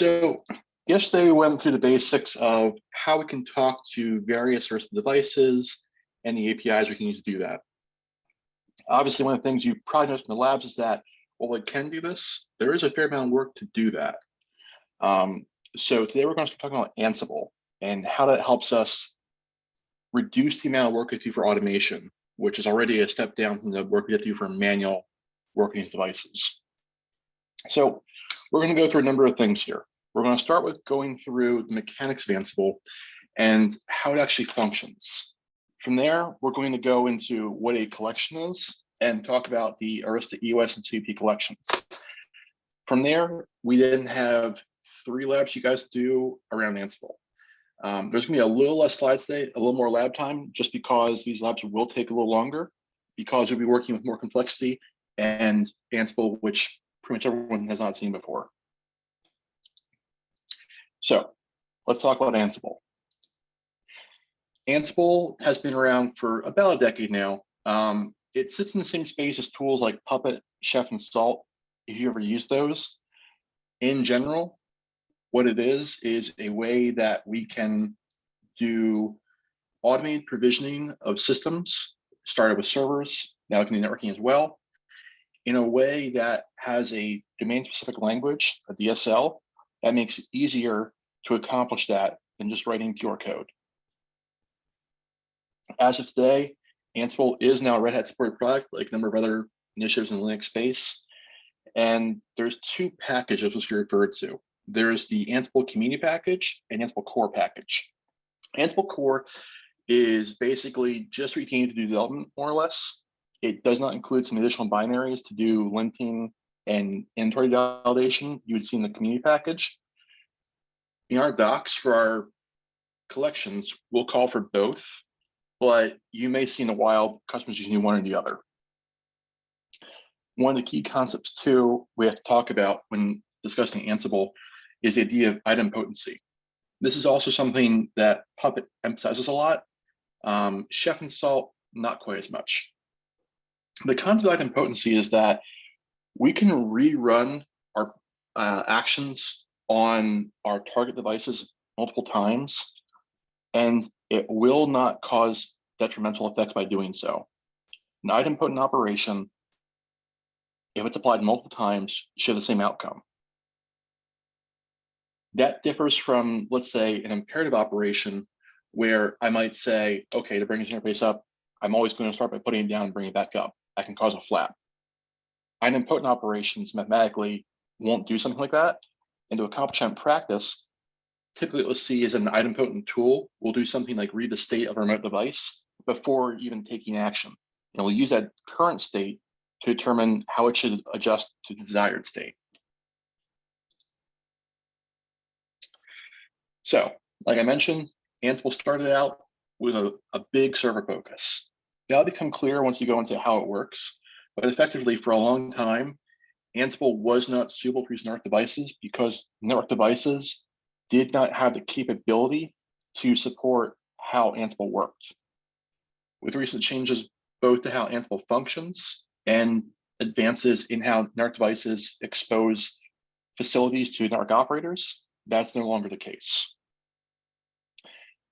So yesterday we went through the basics of how we can talk to various sorts of devices and the APIs we can use to do that. Obviously, one of the things you probably noticed in the labs is that while it can do this, there is a fair amount of work to do that. So today we're going to start talking about Ansible and how that helps us reduce the amount of work we do for automation, which is already a step down from the work we have to do for manual work on these devices. So we're going to go through a number of things here. We're going to start with going through the mechanics of Ansible and how it actually functions. From there, we're going to go into what a collection is and talk about the Arista EOS and CVP collections. From there, we then have 3 labs you guys do around Ansible. There's going to be a little less slides today, a little more lab time, just because these labs will take a little longer, because you'll be working with more complexity and Ansible, which pretty much everyone has not seen before. So let's talk about Ansible. Ansible has been around for about a decade now. It sits in the same space as tools like Puppet, Chef, and Salt, if you ever use those. In general, what it is a way that we can do automated provisioning of systems, started with servers, now it can do networking as well, in a way that has a domain-specific language, a DSL, that makes it easier to accomplish that than just writing pure code. As of today, Ansible is now a Red Hat supported product, like a number of other initiatives in the Linux space. And there's 2 packages which we refer to. There's the Ansible Community package and Ansible Core package. Ansible Core is basically just what you need to do development, more or less. It does not include some additional binaries to do linting and inventory validation you would see in the community package. In our docs for our collections, we'll call for both, but you may see in a while customers using one or the other. One of the key concepts too we have to talk about when discussing Ansible is the idea of item potency. This is also something that Puppet emphasizes a lot. Chef and Salt, not quite as much. The concept of item potency is that we can rerun our actions on our target devices multiple times, and it will not cause detrimental effects by doing so. An item-potent operation, if it's applied multiple times, should have the same outcome. That differs from, let's say, an imperative operation where I might say, okay, to bring this interface up, I'm always going to start by putting it down and bring it back up. I can cause a flap. Item-potent operations mathematically won't do something like that. And to accomplish that in practice, typically what we'll see is an item-potent tool will do something like read the state of a remote device before even taking action. And we'll use that current state to determine how it should adjust to the desired state. So, like I mentioned, Ansible started out with a big server focus. That'll become clear once you go into how it works, but effectively for a long time, Ansible was not suitable for use network devices because network devices did not have the capability to support how Ansible worked. With recent changes both to how Ansible functions and advances in how network devices expose facilities to network operators, that's no longer the case.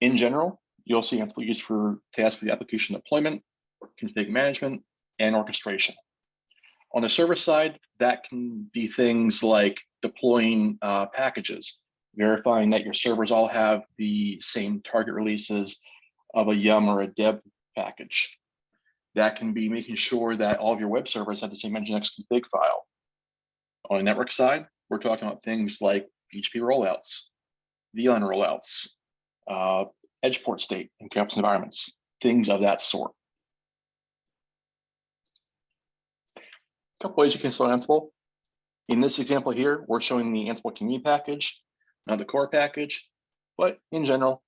In general, you'll see Ansible used for tasks like application deployment, config management, and orchestration. On the server side, that can be things like deploying packages, verifying that your servers all have the same target releases of a yum or a deb package. That can be making sure that all of your web servers have the same nginx config file. On the network side, we're talking about things like PHP rollouts, VLAN rollouts, edge port state in campus environments, things of that sort. A couple ways you can install Ansible. In this example here, we're showing the Ansible Community package, not the core package, but in general,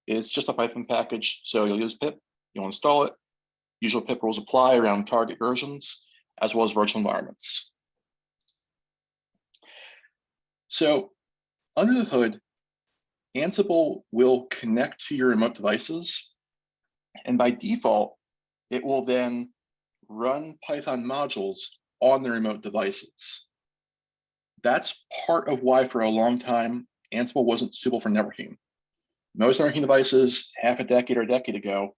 it's just a Python package. So you'll use pip, you'll install it. Usual pip rules apply around target versions, as well as virtual environments. So under the hood, Ansible will connect to your remote devices, and by default, it will then run Python modules on the remote devices. That's part of why for a long time, Ansible wasn't suitable for networking. Most networking devices half a decade or a decade ago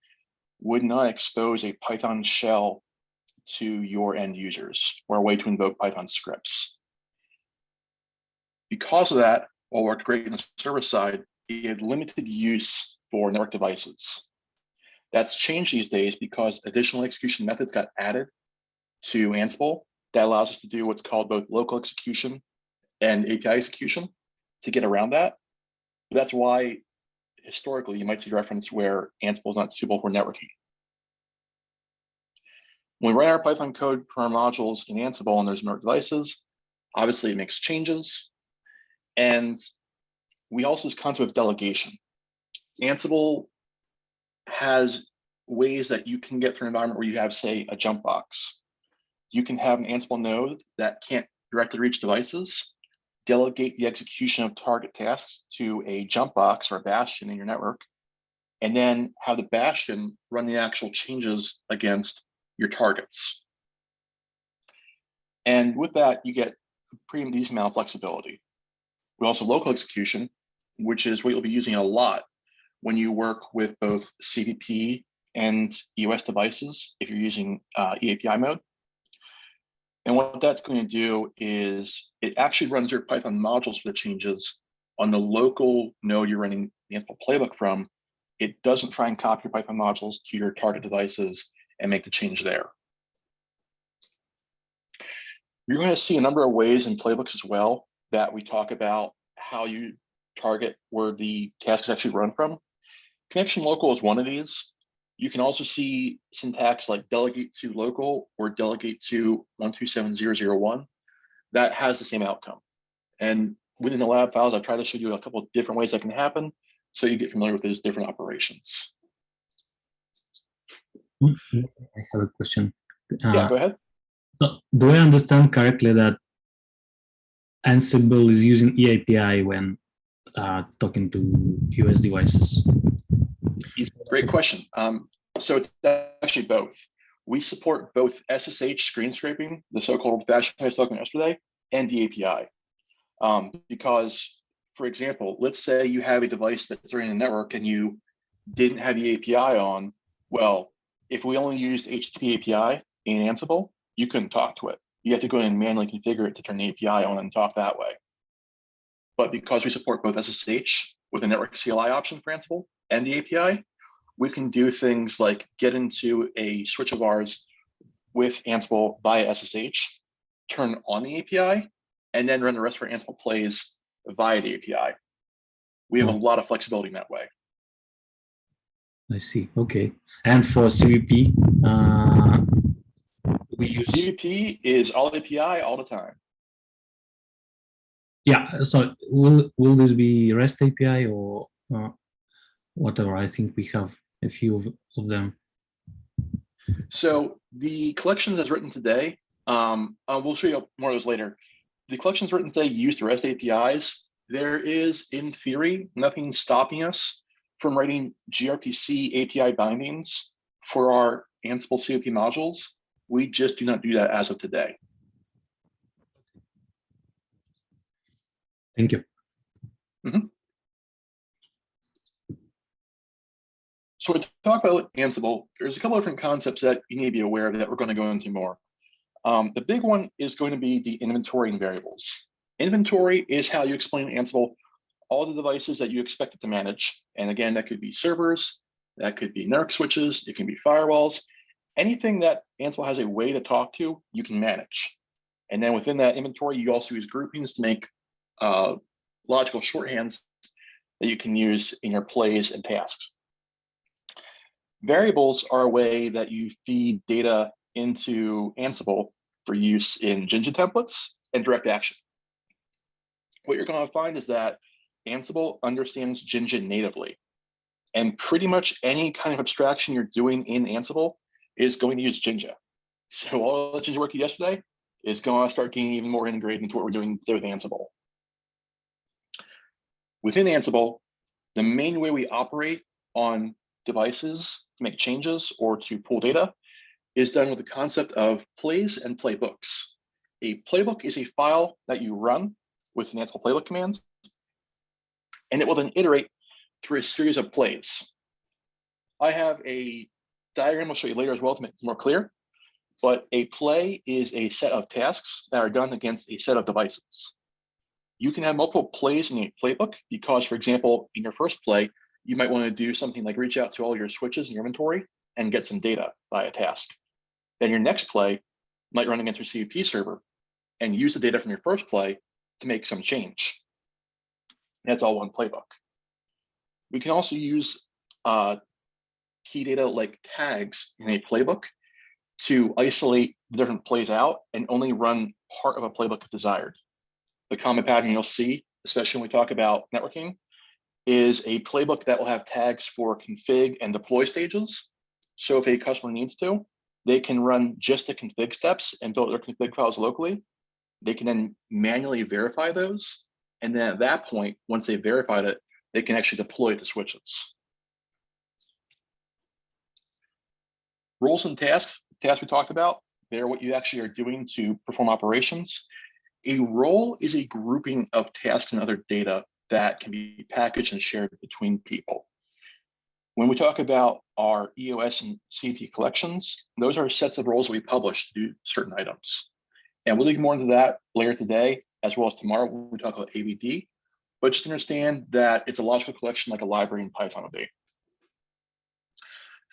would not expose a Python shell to your end users or a way to invoke Python scripts. Because of that, while it worked great on the server side, it had limited use for network devices. That's changed these days because additional execution methods got added to Ansible that allows us to do what's called both local execution and API execution to get around that. That's why historically you might see a reference where Ansible is not suitable for networking. When we write our Python code for our modules in Ansible on those network devices, obviously it makes changes. And we also use this concept of delegation. Ansible has ways that you can get to an environment where you have, say, a jump box. You can have an Ansible node that can't directly reach devices, delegate the execution of target tasks to a jump box or a bastion in your network, and then have the bastion run the actual changes against your targets. And with that, you get a pretty decent amount of flexibility. We also local execution, which is what you'll be using a lot when you work with both CVP and EOS devices if you're using eAPI mode. And what that's going to do is it actually runs your Python modules for the changes on the local node you're running the Ansible playbook from. It doesn't try and copy your Python modules to your target devices and make the change there. You're going to see a number of ways in playbooks as well that we talk about how you target where the task is actually run from. Connection local is one of these. You can also see syntax like delegate to local or delegate to 127001. That has the same outcome. And within the lab files, I've tried to show you a couple of different ways that can happen so you get familiar with those different operations. I have a question. Yeah, go ahead. So do I understand correctly that Ansible is using eAPI when talking to US devices? Great question. So it's actually both. We support both SSH screen scraping, the so-called old-fashioned I was talking about yesterday, and the API. Because, for example, let's say you have a device that's running a network and you didn't have the API on. Well, if we only used HTTP API in Ansible, you couldn't talk to it. You have to go in and manually configure it to turn the API on and talk that way. But because we support both SSH with a network CLI option for Ansible and the API, we can do things like get into a switch of ours with Ansible via SSH, turn on the API, and then run the rest of our Ansible plays via the API. We have a lot of flexibility in that way. I see. Okay. And for CVP, we use CVP is all API all the time. Yeah. So will this be REST API or whatever? I think we have a few of them. So the collections as written today, we'll show you more of those later. The collections written today use the REST APIs. There is, in theory, nothing stopping us from writing gRPC API bindings for our Ansible COP modules. We just do not do that as of today. Thank you. Mm-hmm. So when we talk about Ansible, there's a couple of different concepts that you need to be aware of that we're going to go into more. The big one is going to be the inventory and variables. Inventory is how you explain in Ansible all the devices that you expect it to manage. And again, that could be servers, that could be network switches, it can be firewalls. Anything that Ansible has a way to talk to, you can manage. And then within that inventory, you also use groupings to make logical shorthands that you can use in your plays and tasks. Variables are a way that you feed data into Ansible for use in Jinja templates and direct action. What you're going to find is that Ansible understands Jinja natively. And pretty much any kind of abstraction you're doing in Ansible is going to use Jinja. So all the Jinja work yesterday is going to start getting even more integrated into what we're doing today with Ansible. Within Ansible, the main way we operate on devices to make changes or to pull data is done with the concept of plays and playbooks. A playbook is a file that you run with an Ansible playbook command, and it will then iterate through a series of plays. I have a diagram I'll show you later as well to make it more clear, but a play is a set of tasks that are done against a set of devices. You can have multiple plays in a playbook because, for example, in your first play, you might want to do something like reach out to all your switches in your inventory and get some data by a task. Then your next play might run against your CVP server and use the data from your first play to make some change. That's all one playbook. We can also use key data like tags in a playbook to isolate the different plays out and only run part of a playbook if desired. The common pattern you'll see, especially when we talk about networking, is a playbook that will have tags for config and deploy stages. So if a customer needs to, they can run just the config steps and build their config files locally. They can then manually verify those. And then at that point, once they've verified it, they can actually deploy it to switches. Roles and tasks we talked about, they're what you actually are doing to perform operations. A role is a grouping of tasks and other data that can be packaged and shared between people. When we talk about our EOS and CP collections, those are sets of roles that we publish to do certain items. And we'll dig more into that later today, as well as tomorrow when we talk about AVD. But just understand that it's a logical collection like a library in Python would be.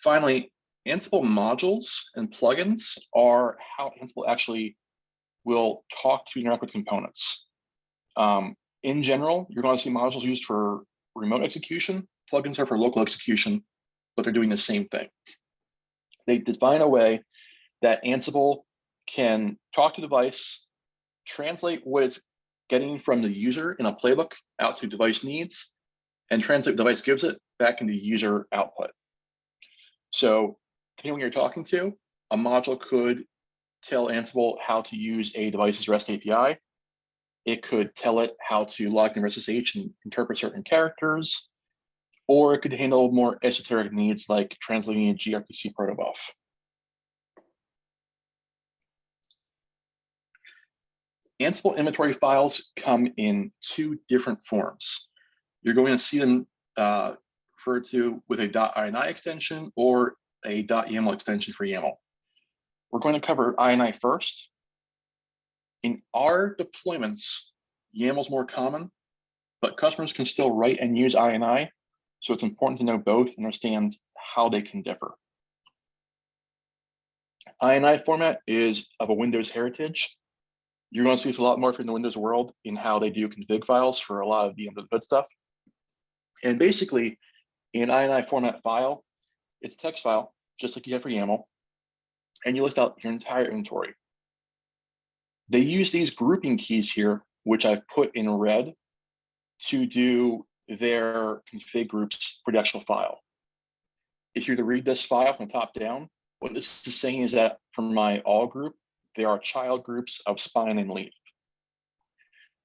Finally, Ansible modules and plugins are how Ansible actually will talk to interact with components. In general, you're going to see modules used for remote execution. Plugins are for local execution, but they're doing the same thing. They define a way that Ansible can talk to the device, translate what it's getting from the user in a playbook out to device needs, and translate what the device gives it back into user output. So depending on who you're talking to, a module could tell Ansible how to use a device's REST API. It could tell it how to log in SSH and interpret certain characters, or it could handle more esoteric needs like translating a gRPC protobuf. Ansible inventory files come in two different forms. You're going to see them referred to with a .ini extension or a .yaml extension for YAML. We're going to cover ini first. In our deployments, YAML is more common, but customers can still write and use ini, so it's important to know both and understand how they can differ. ini format is of a Windows heritage. You're going to see this a lot more in the Windows world in how they do config files for a lot of the under-the-hood stuff. And basically, in ini format file, it's a text file, just like you have for YAML, and you list out your entire inventory. They use these grouping keys here, which I've put in red, to do their config groups for the actual file. If you were to read this file from the top down, what this is saying is that for my all group, there are child groups of spine and leaf.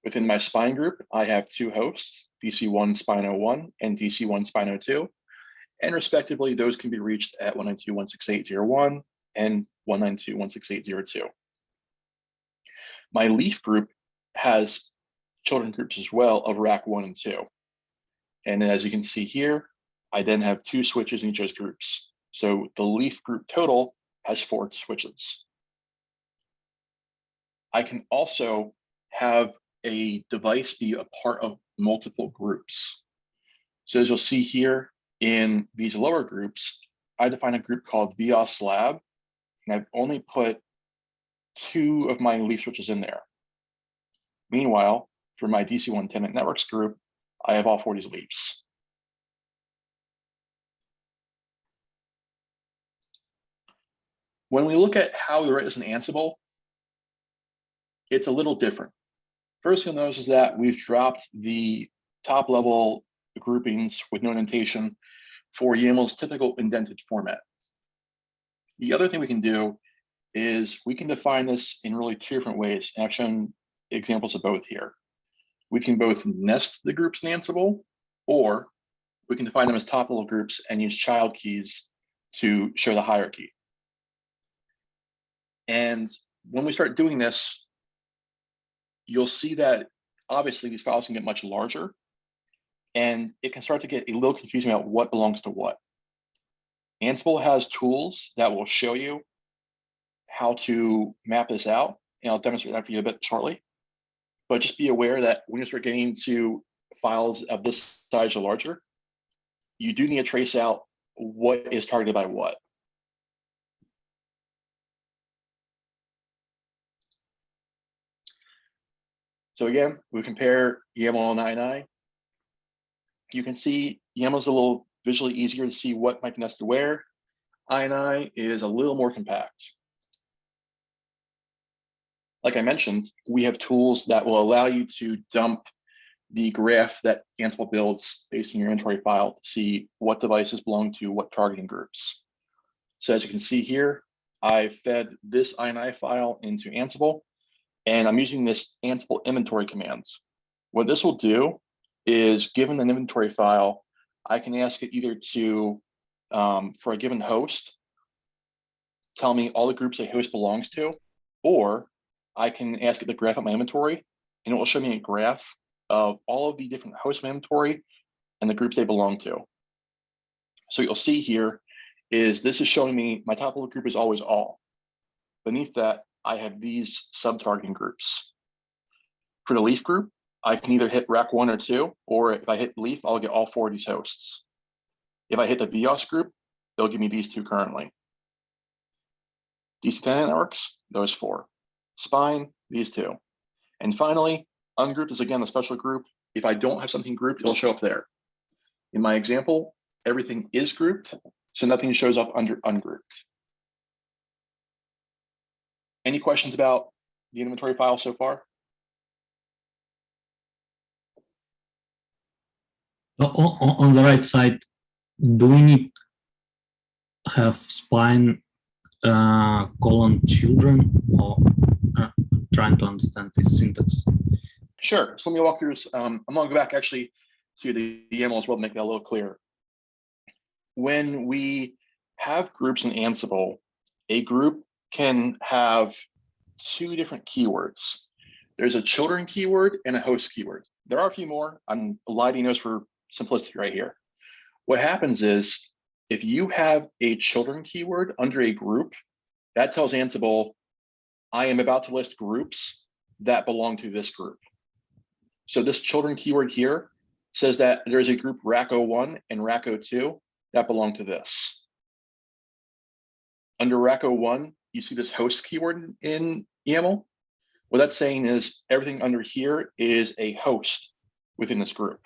Within my spine group, I have two hosts, DC1 spine01 and DC1 spine02, and respectively, those can be reached at 192.168.0.1 and 192.168.0.2. My leaf group has children groups as well of rack 1 and 2. And as you can see here, I then have two switches in each of those groups. So the leaf group total has 4 switches. I can also have a device be a part of multiple groups. So as you'll see here in these lower groups, I define a group called VOS Lab, and I've only put 2 of my leaf switches in there. Meanwhile, for my DC1 tenant networks group, I have all 4 of these leafs. When we look at how we write this in Ansible, it's a little different. First, you'll notice is that we've dropped the top level groupings with no indentation for YAML's typical indented format. The other thing we can do is we can define this in really 2 different ways, and I've shown examples of both here. We can both nest the groups in Ansible, or we can define them as top level groups and use child keys to show the hierarchy. And when we start doing this, you'll see that obviously these files can get much larger, and it can start to get a little confusing about what belongs to what. Ansible has tools that will show you how to map this out, and I'll demonstrate that for you a bit shortly. But just be aware that when you start getting into files of this size or larger, you do need to trace out what is targeted by what. So again, we compare YAML and INI. You can see YAML is a little visually easier to see what might be nested where. INI is a little more compact. Like I mentioned, we have tools that will allow you to dump the graph that Ansible builds based on your inventory file to see what devices belong to what targeting groups. So as you can see here, I fed this INI file into Ansible, and I'm using this Ansible inventory commands. What this will do is, given an inventory file, I can ask it either to, for a given host, tell me all the groups a host belongs to, or I can ask it to graph out my inventory, and it will show me a graph of all of the different hosts of inventory and the groups they belong to. So you'll see here is this is showing me my top level group is always all. Beneath that, I have these sub-targeting groups. For the leaf group, I can either hit rack 1 or 2, or if I hit leaf, I'll get all 4 of these hosts. If I hit the VOS group, they'll give me these 2 currently. DC10 networks, those 4. Spine, these 2. And finally, ungrouped is again a special group. If I don't have something grouped, it'll show up there. In my example, everything is grouped, so nothing shows up under ungrouped. Any questions about the inventory file so far? On the right side, do we need have spine colon children, or trying to understand this syntax? Sure. So let me walk through this. I'm going to go back actually to the YAML as well to make that a little clearer. When we have groups in Ansible, a group can have 2 different keywords. There's a children keyword and a host keyword. There are a few more. I'm eliding those for simplicity right here. What happens is, if you have a children keyword under a group, that tells Ansible, I am about to list groups that belong to this group. So this children keyword here says that there's a group rack01 and rack02 that belong to this. Under rack01, you see this host keyword in YAML. What that's saying is everything under here is a host within this group.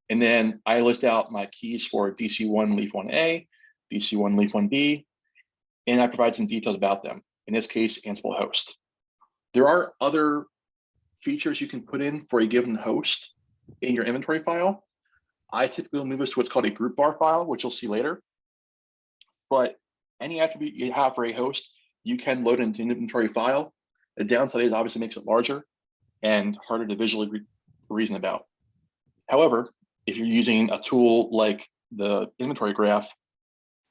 And then I list out my keys for DC1 leaf 1A, DC1 leaf 1B, and I provide some details about them. In this case, Ansible host. There are other features you can put in for a given host in your inventory file. I typically will move this to what's called a group bar file, which you'll see later. But any attribute you have for a host, you can load into an inventory file. The downside is obviously makes it larger and harder to visually reason about. However, if you're using a tool like the inventory graph,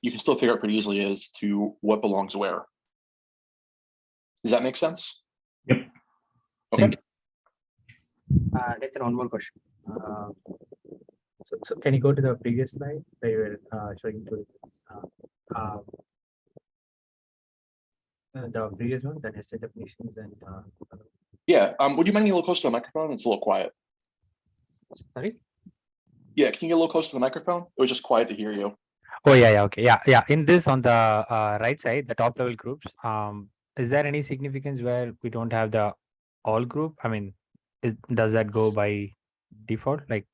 you can still figure out pretty easily as to what belongs where. Does that make sense? Yep. Okay. Thank you. Nathan, one more question. So can you go to the previous slide where you were showing to the previous one, the nested definitions and Yeah. Would you mind getting a little closer to the microphone? It's a little quiet. sorry? Yeah, can you get a little closer to the microphone? It was just quiet to hear you. Oh yeah, okay, yeah. In this, on the right side, the top level groups, is there any significance where we don't have the all group? I mean, does that go by default? Like,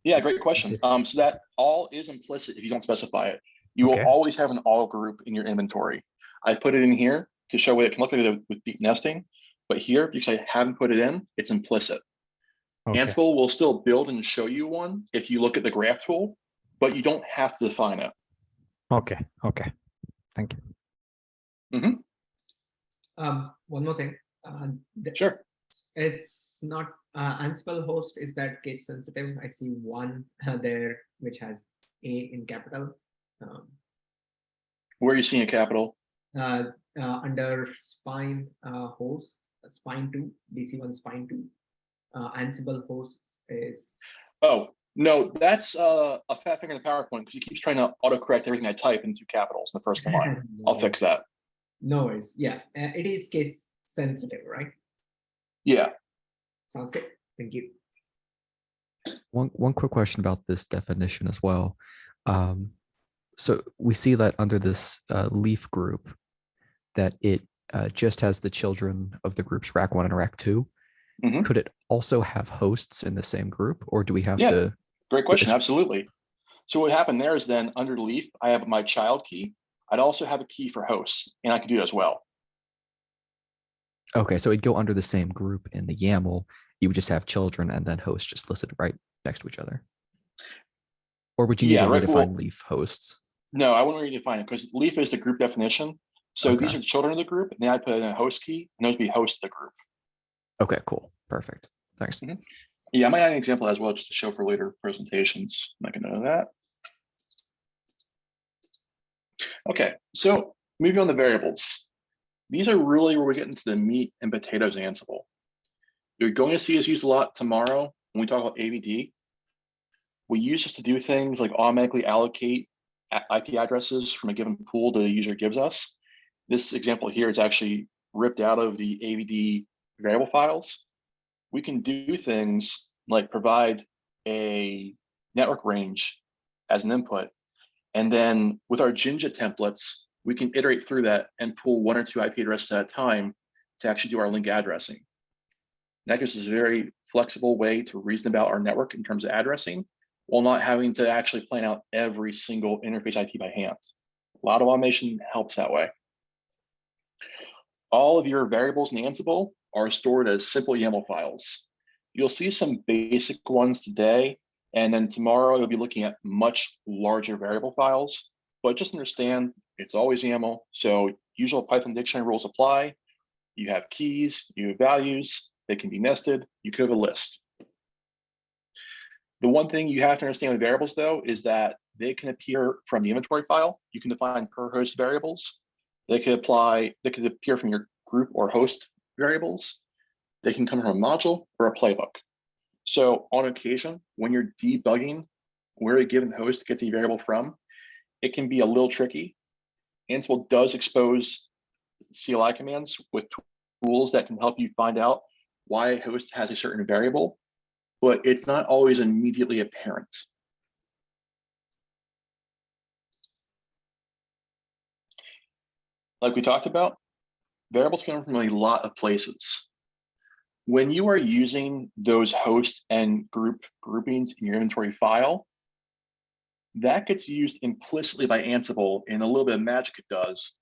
Yeah, great question. So that all is implicit if you don't specify it. You will always have an all group in your inventory. I put it in here to show what it can look like with deep nesting, but here, because I haven't put it in, it's implicit. Ansible will still build and show you one if you look at the graph tool, but you don't have to define it. Okay. Thank you. One more thing. Sure. It's not Ansible host is that case sensitive. I see one there which has A in capital. Where are you seeing a capital? Under spine host, spine 2, DC1 spine 2. Ansible hosts is. Oh, no, that's a fat finger in the PowerPoint because he keeps trying to autocorrect everything I type into capitals in the first line. I'll fix that. No worries. Yeah, it is case sensitive, right? Yeah. Sounds good. Thank you. One quick question about this definition as well. So we see that under this leaf group, that it just has the children of the groups rack 1 and rack 2. Mhm. Could it also have hosts in the same group, or do we have Yeah. to? Great question. Absolutely. So what happened there is then under leaf, I have my child key. I'd also have a key for hosts, and I could do it as well. Okay, so it'd go under the same group in the YAML. You would just have children and then hosts just listed right next to each other. Or would you need Yeah, to right, redefine well- leaf hosts? No, I wouldn't redefine it because leaf is the group definition. So these Okay. are the children of the group, and then I put in a host key, and those would be hosts of the group. Okay, cool. Perfect. Thanks. Yeah, I might add an example as well just to show for later presentations. Make a note of that. Okay, so moving on to variables. These are really where we get into the meat and potatoes of Ansible. You're going to see us used a lot tomorrow when we talk about AVD. We use this to do things like automatically allocate IP addresses from a given pool the user gives us. This example here is actually ripped out of the AVD variable files. We can do things like provide a network range as an input. And then with our Jinja templates, we can iterate through that and pull 1 or 2 IP addresses at a time to actually do our link addressing. That gives us a very flexible way to reason about our network in terms of addressing, while not having to actually plan out every single interface IP by hand. A lot of automation helps that way. All of your variables in Ansible are stored as simple YAML files. You'll see some basic ones today, and then tomorrow you'll be looking at much larger variable files, but just understand it's always YAML. So usual Python dictionary rules apply. You have keys, you have values, they can be nested, you could have a list. The one thing you have to understand with variables though, is that they can appear from the inventory file. You can define per host variables. They could appear from your group or host variables. They can come from a module or a playbook. So on occasion, when you're debugging where a given host gets a variable from, it can be a little tricky. Ansible does expose CLI commands with tools that can help you find out why a host has a certain variable, but it's not always immediately apparent. Like we talked about, variables come from a lot of places. When you are using those host and group groupings in your inventory file, that gets used implicitly by Ansible in a little bit of magic it does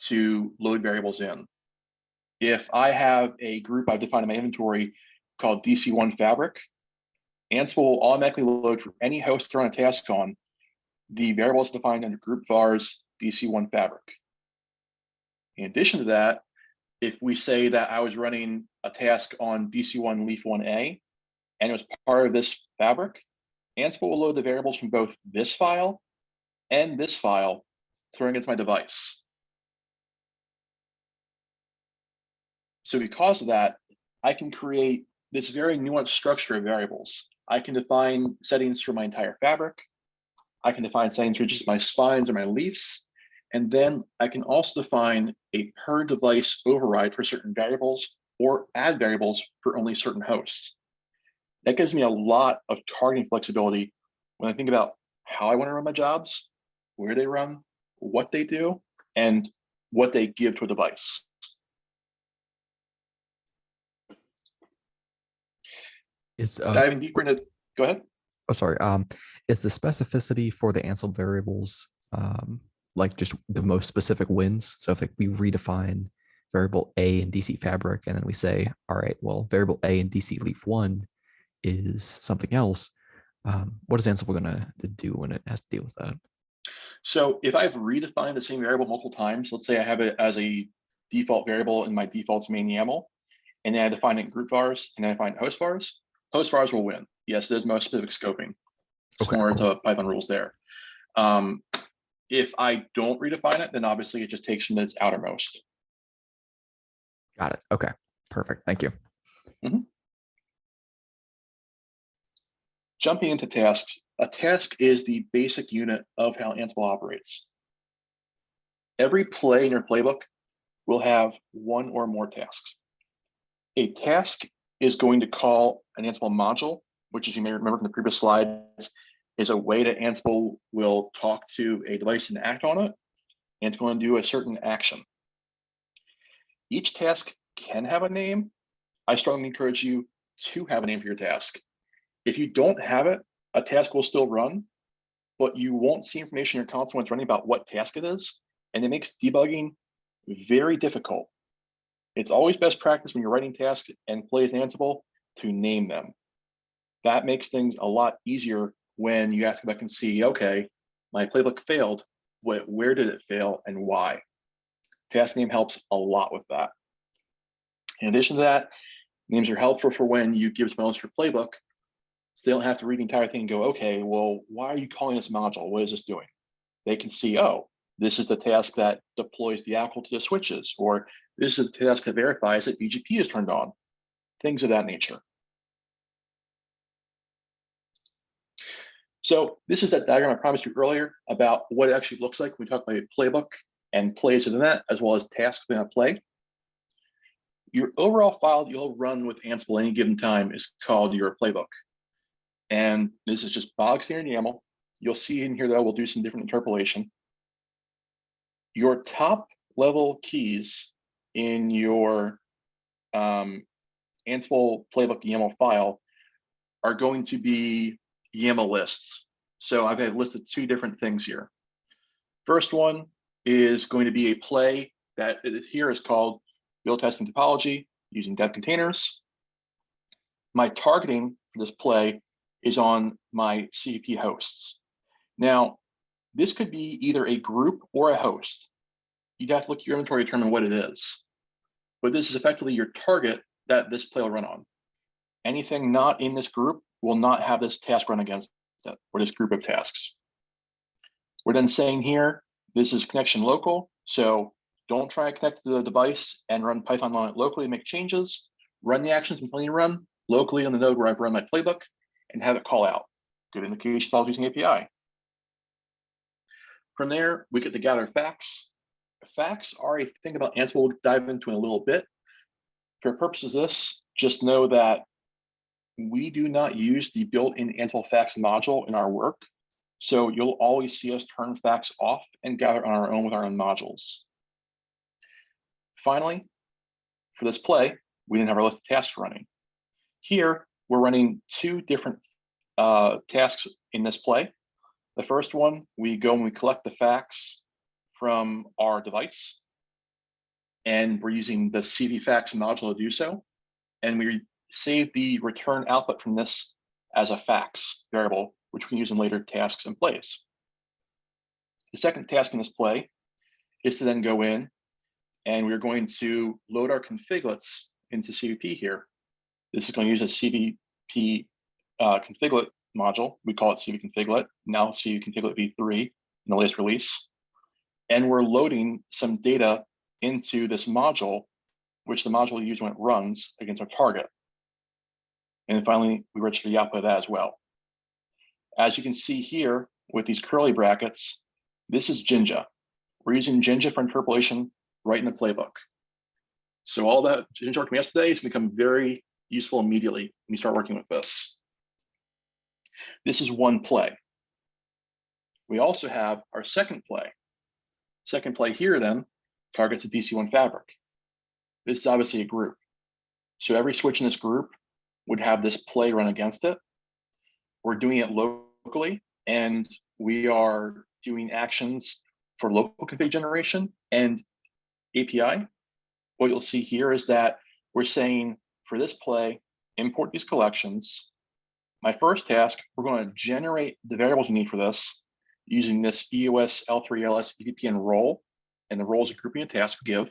to load variables in. If I have a group I've defined in my inventory called DC1 Fabric, Ansible will automatically load for any host to run a task on the variables defined under group vars DC1 Fabric. In addition to that, if we say that I was running a task on DC1 Leaf 1A and it was part of this fabric, Ansible will load the variables from both this file and this file to run against my device. So because of that, I can create this very nuanced structure of variables. I can define settings for my entire fabric. I can define settings for just my spines or my leaves. And then I can also define a per device override for certain variables or add variables for only certain hosts. That gives me a lot of targeting flexibility when I think about how I want to run my jobs, where they run, what they do, and what they give to a device. Is Diving deeper into, go ahead. oh sorry. Is the specificity for the Ansible variables like just the most specific wins? So if like, we redefine variable A in DC Fabric, and then we say, all right, well, variable A in DC Leaf 1 is something else. What is Ansible going to do when it has to deal with that? So if I've redefined the same variable multiple times, let's say I have it as a default variable in my defaults main YAML, and then I define it in group vars, and then I define host vars will win. Yes, there's most specific scoping. Similar to Python rules there. If I don't redefine it, then obviously it just takes from its outermost. Got it. Okay. Perfect. Thank you. Jumping into tasks, a task is the basic unit of how Ansible operates. Every play in your playbook will have one or more tasks. A task is going to call an Ansible module, which, as you may remember from the previous slides, is a way that Ansible will talk to a device and act on it, and it's going to do a certain action. Each task can have a name. I strongly encourage you to have a name for your task. If you don't have it, a task will still run, but you won't see information in your console when it's running about what task it is, and it makes debugging very difficult. It's always best practice when you're writing tasks and plays in Ansible to name them. That makes things a lot easier when you have to go back and see, okay, my playbook failed, where did it fail and why? Task name helps a lot with that. In addition to that, names are helpful for when you give someone else your playbook, so they don't have to read the entire thing and go, okay, well, why are you calling this module? What is this doing? They can see, oh, this is the task that deploys the apple to the switches, or this is the task that verifies that BGP is turned on, things of that nature. So this is that diagram I promised you earlier about what it actually looks like when we talk about a playbook and plays within that, as well as tasks within a play. Your overall file that you'll run with Ansible at any given time is called your playbook. And this is just bog standard YAML. You'll see in here, though, we'll do some different interpolation. Your top level keys in your Ansible playbook YAML file are going to be YAML lists. So I've listed two different things here. First one is going to be a play that here is called build testing topology using dev containers. My targeting for this play is on my CVP hosts. Now, this could be either a group or a host. You'd have to look at your inventory to determine what it is. But this is effectively your target that this play will run on. Anything not in this group will not have this task run against it, or this group of tasks. We're then saying here, this is connection local. So don't try to connect to the device and run Python on it locally, make changes, run the actions until you run locally on the node where I've run my playbook and have it call out. Good indication files using API. From there, we get to gather facts. Facts are a thing about Ansible we'll dive into in a little bit. For purposes of this, just know that we do not use the built-in Ansible facts module in our work. So you'll always see us turn facts off and gather on our own with our own modules. Finally, for this play, we didn't have our list of tasks running. Here, we're running two different tasks in this play. The first one, we go and we collect the facts from our device, and we're using the CV facts module to do so. And we save the return output from this as a facts variable, which we can use in later tasks and plays. The second task in this play is to then go in and we're going to load our configurates into CVP here. This is going to use a CVP configurate module. We call it CV configurate, now CV configurate v3 in the latest release. And we're loading some data into this module, which the module will use when it runs against our target. And then finally, we register the output of that as well. As you can see here with these curly brackets, this is Jinja. We're using Jinja for interpolation right in the playbook. So all that Jinja worked from yesterday is going to become very useful immediately when you start working with this. This is one play. We also have our second play. Second play here then targets a DC1 fabric. This is obviously a group. So every switch in this group would have this play run against it. We're doing it locally, and we are doing actions for local config generation and API. What you'll see here is that we're saying for this play, import these collections. My first task, we're going to generate the variables we need for this using this EOS L3 LS EVP and role, and the role is a grouping of tasks we give.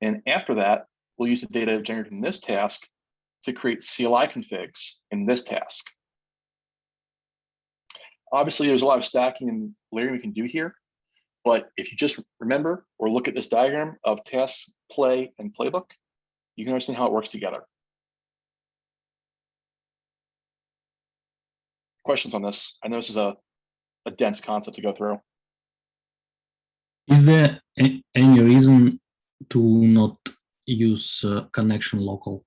And after that, we'll use the data generated from this task to create CLI configs in this task. Obviously, there's a lot of stacking and layering we can do here, but if you just remember or look at this diagram of tasks, play, and playbook, you can understand how it works together. Questions on this? I know this is a dense concept to go through. Is there any reason to not use connection local?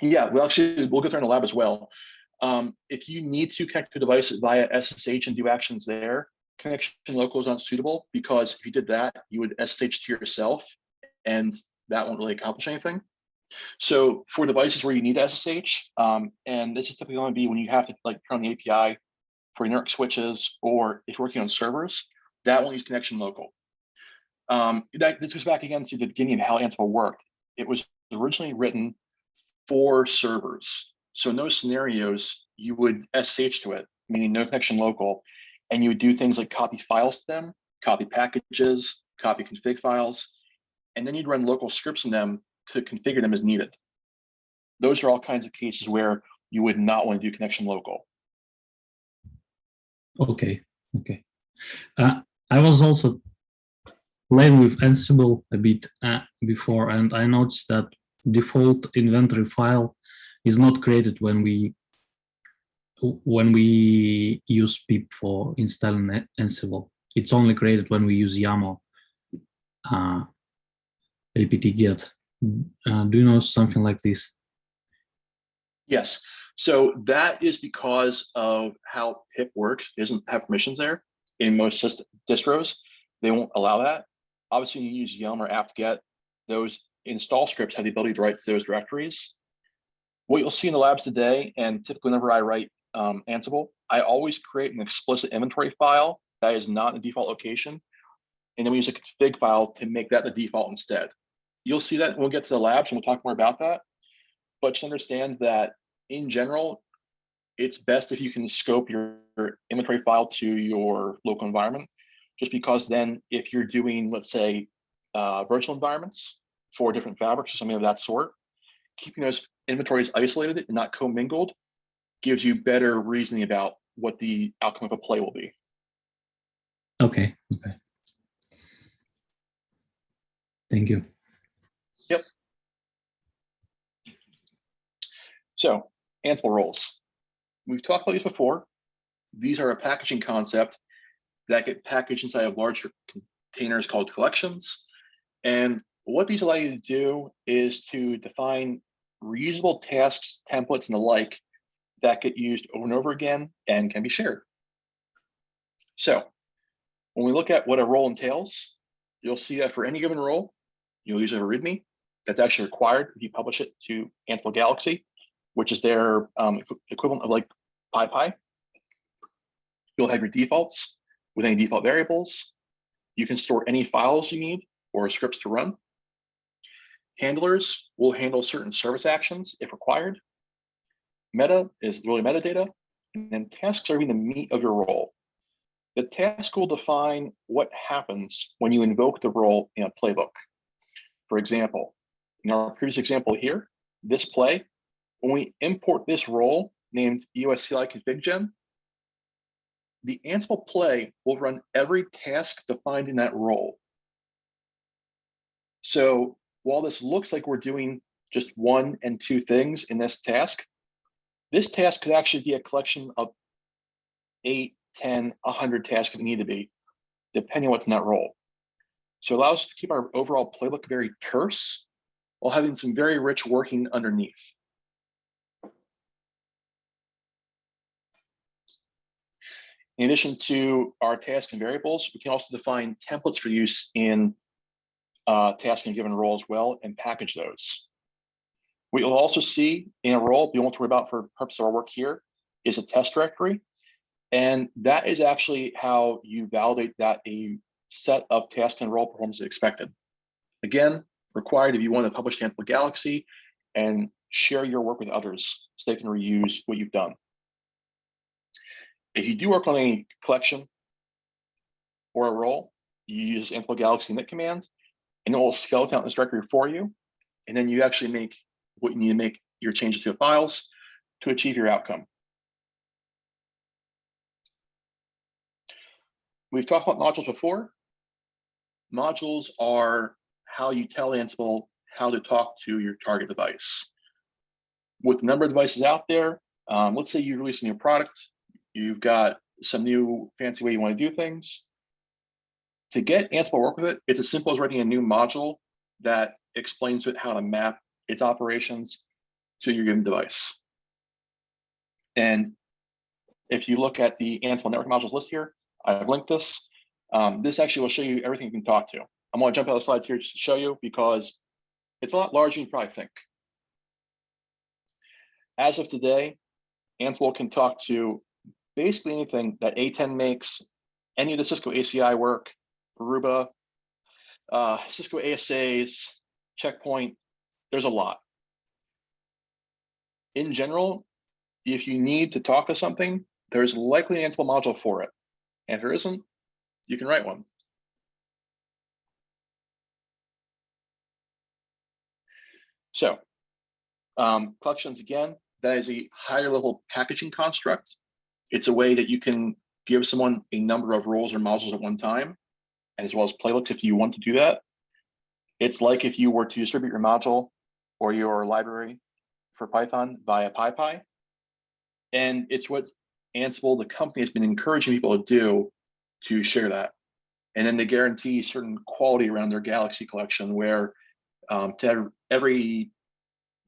Yeah, we'll go through in the lab as well. If you need to connect to a device via SSH and do actions there, connection local is not suitable, because if you did that, you would SSH to yourself, and that won't really accomplish anything. So for devices where you need SSH, and this is typically going to be when you have to like turn on the API for network switches, or if you're working on servers, that won't use connection local. This goes back again to the beginning of how Ansible worked. It was originally written for servers. So in those scenarios, you would SSH to it, meaning no connection local, and you would do things like copy files to them, copy packages, copy config files, and then you'd run local scripts in them to configure them as needed. Those are all kinds of cases where you would not want to do connection local. Okay. I was also playing with Ansible a bit before, and I noticed that default inventory file is not created when we use pip for installing Ansible. It's only created when we use YAML apt-get. Do you know something like this? Yes. So that is because of how pip works. It doesn't have permissions there. In most distros, they won't allow that. Obviously, when you use yum or apt-get, those install scripts have the ability to write to those directories. What you'll see in the labs today, and typically whenever I write Ansible, I always create an explicit inventory file that is not in a default location, and then we use a config file to make that the default instead. You'll see that when we get to the labs, and we'll talk more about that. But just understand that in general, it's best if you can scope your inventory file to your local environment, just because then if you're doing, let's say, virtual environments for different fabrics or something of that sort, keeping those inventories isolated and not commingled gives you better reasoning about what the outcome of a play will be. Okay. Thank you. Yep. So, Ansible roles. We've talked about these before. These are a packaging concept that get packaged inside of larger containers called collections. And what these allow you to do is to define reusable tasks, templates, and the like that get used over and over again and can be shared. So when we look at what a role entails, you'll see that for any given role, you'll usually have a README that's actually required if you publish it to Ansible Galaxy, which is their equivalent of like PyPy. You'll have your defaults with any default variables. You can store any files you need or scripts to run. Handlers will handle certain service actions if required. Meta is really metadata, and then tasks are really the meat of your role. The task will define what happens when you invoke the role in a playbook. For example, in our previous example here, this play, when we import this role named EOSCLI config-gen, the Ansible play will run every task defined in that role. So while this looks like we're doing just one and two things in this task could actually be a collection of 8, 10, 100 tasks if it need to be, depending on what's in that role. So it allows us to keep our overall playbook very terse while having some very rich working underneath. In addition to our tasks and variables, we can also define templates for use in tasks in a given role as well and package those. What you'll also see in a role, we won't worry about for purpose of our work here, is a test directory. And that is actually how you validate that a set of task and role performance is expected. Again, required if you want to publish to Ansible Galaxy and share your work with others so they can reuse what you've done. If you do work on a collection or a role, you use Ansible Galaxy init commands, and it will skeleton out this directory for you. And then you actually make what you need to make your changes to the files to achieve your outcome. We've talked about modules before. Modules are how you tell Ansible how to talk to your target device. With the number of devices out there, let's say you release a new product, you've got some new fancy way you want to do things. To get Ansible to work with it, it's as simple as writing a new module that explains to it how to map its operations to your given device. And if you look at the Ansible network modules list here, I've linked this. This actually will show you everything you can talk to. I'm going to jump out of the slides here just to show you because it's a lot larger than you probably think. As of today, Ansible can talk to basically anything that A10 makes, any of the Cisco ACI work, Aruba, Cisco ASAs, Checkpoint, there's a lot. In general, if you need to talk to something, there's likely an Ansible module for it. And if there isn't, you can write one. So, collections again, that is a higher level packaging construct. It's a way that you can give someone a number of roles or modules at one time, as well as playbooks if you want to do that. It's like if you were to distribute your module or your library for Python via PyPy. And it's what Ansible, the company, has been encouraging people to do to share that. And then they guarantee certain quality around their Galaxy collection where to have every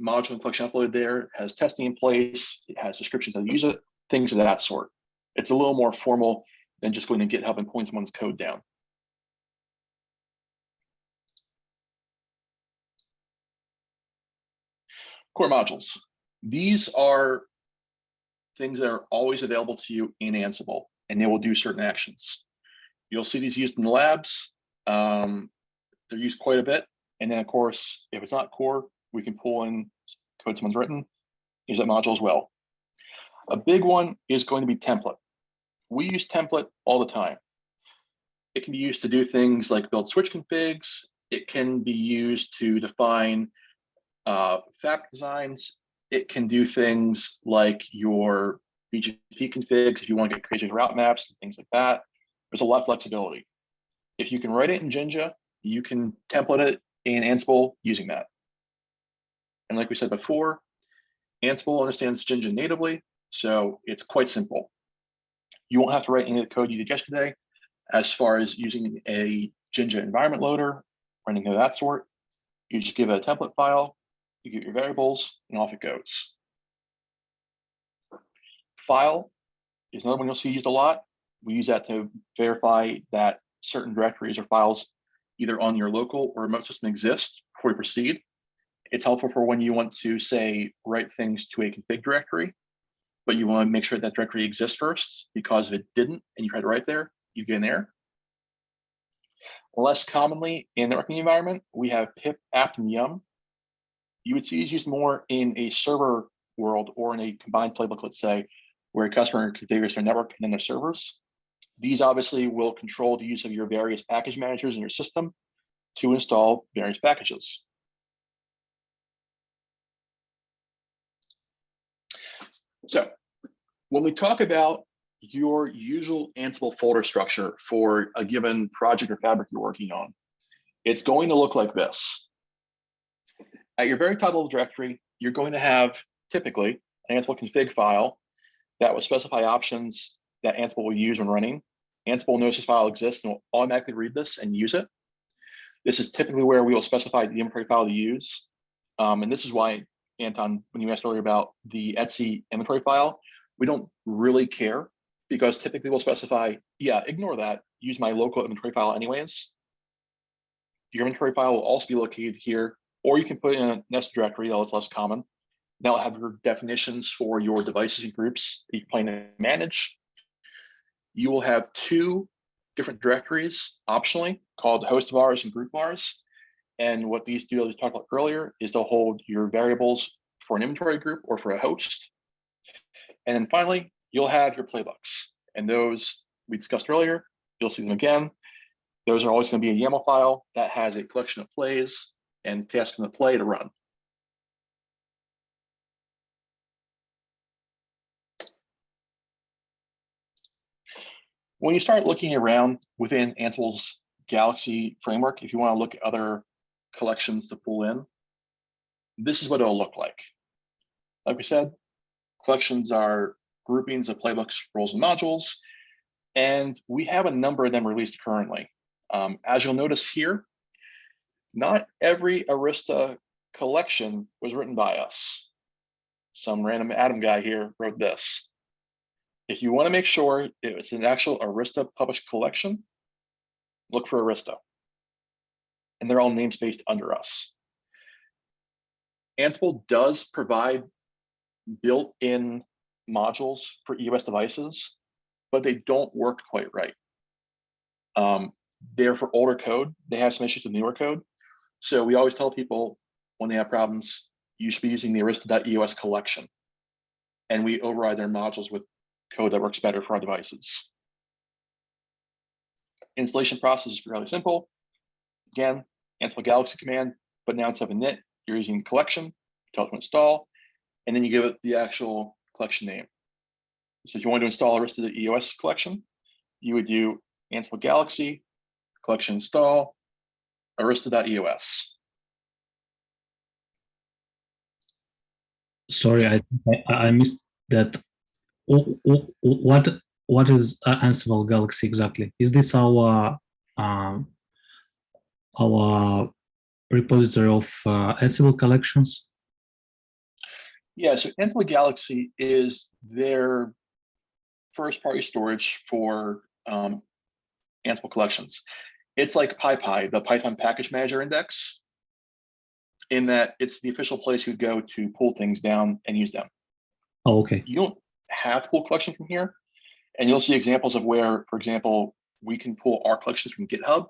module and collection uploaded there has testing in place, it has descriptions how to use it, things of that sort. It's a little more formal than just going to GitHub and pulling someone's code down. Core modules. These are things that are always available to you in Ansible, and they will do certain actions. You'll see these used in the labs. They're used quite a bit. And then, of course, if it's not core, we can pull in code someone's written, use that module as well. A big one is going to be template. We use template all the time. It can be used to do things like build switch configs. It can be used to define fabric designs. It can do things like your BGP configs if you want to get crazy route maps and things like that. There's a lot of flexibility. If you can write it in Jinja, you can template it in Ansible using that. And like we said before, Ansible understands Jinja natively, so it's quite simple. You won't have to write any of the code you did yesterday as far as using a Jinja environment loader or anything of that sort. You just give it a template file, you get your variables, and off it goes. File is another one you'll see used a lot. We use that to verify that certain directories or files either on your local or remote system exist before you proceed. It's helpful for when you want to, say, write things to a config directory, but you want to make sure that directory exists first, because if it didn't and you try to write there, you get an error. Less commonly in the networking environment, we have pip, apt, and yum. You would see these used more in a server world or in a combined playbook, let's say, where a customer configures their network and then their servers. These obviously will control the use of your various package managers in your system to install various packages. So when we talk about your usual Ansible folder structure for a given project or fabric you're working on, it's going to look like this. At your very top level directory, you're going to have typically an Ansible config file that will specify options that Ansible will use when running. Ansible knows this file exists and will automatically read this and use it. This is typically where we will specify the inventory file to use. And this is why, Anton, when you asked earlier about the Etsy inventory file, we don't really care, because typically we'll specify, yeah, ignore that, use my local inventory file anyways. Your inventory file will also be located here, or you can put it in a nested directory, though it's less common. That'll have your definitions for your devices and groups that you plan to manage. You will have two different directories optionally called host vars and group vars. And what these do, as we talked about earlier, is they'll hold your variables for an inventory group or for a host. And then finally, you'll have your playbooks. And those we discussed earlier, you'll see them again. Those are always going to be a YAML file that has a collection of plays and tasks in the play to run. When you start looking around within Ansible's Galaxy framework, if you want to look at other collections to pull in, this is what it'll look like. Like we said, collections are groupings of playbooks, roles, and modules, and we have a number of them released currently. As you'll notice here, not every Arista collection was written by us. Some random Adam guy here wrote this. If you want to make sure it's an actual Arista published collection, look for Arista. And they're all namespaced under us. Ansible does provide built-in modules for EOS devices, but they don't work quite right. They're for older code. They have some issues with newer code. So we always tell people when they have problems, you should be using the arista.eos collection. And we override their modules with code that works better for our devices. Installation process is fairly simple. Again, Ansible Galaxy command, but now instead of init, you're using collection, tell it to install, and then you give it the actual collection name. So if you want to install Arista.eos collection, you would do Ansible Galaxy, collection install, Arista.eos. Sorry, I missed that. What is Ansible Galaxy exactly? Is this our repository of Ansible collections? Yeah, so Ansible Galaxy is their first-party storage for Ansible collections. It's like PyPy, the Python package manager index, in that it's the official place you go to pull things down and use them. Oh, okay. You don't have to pull collections from here, and you'll see examples of where, for example, we can pull our collections from GitHub,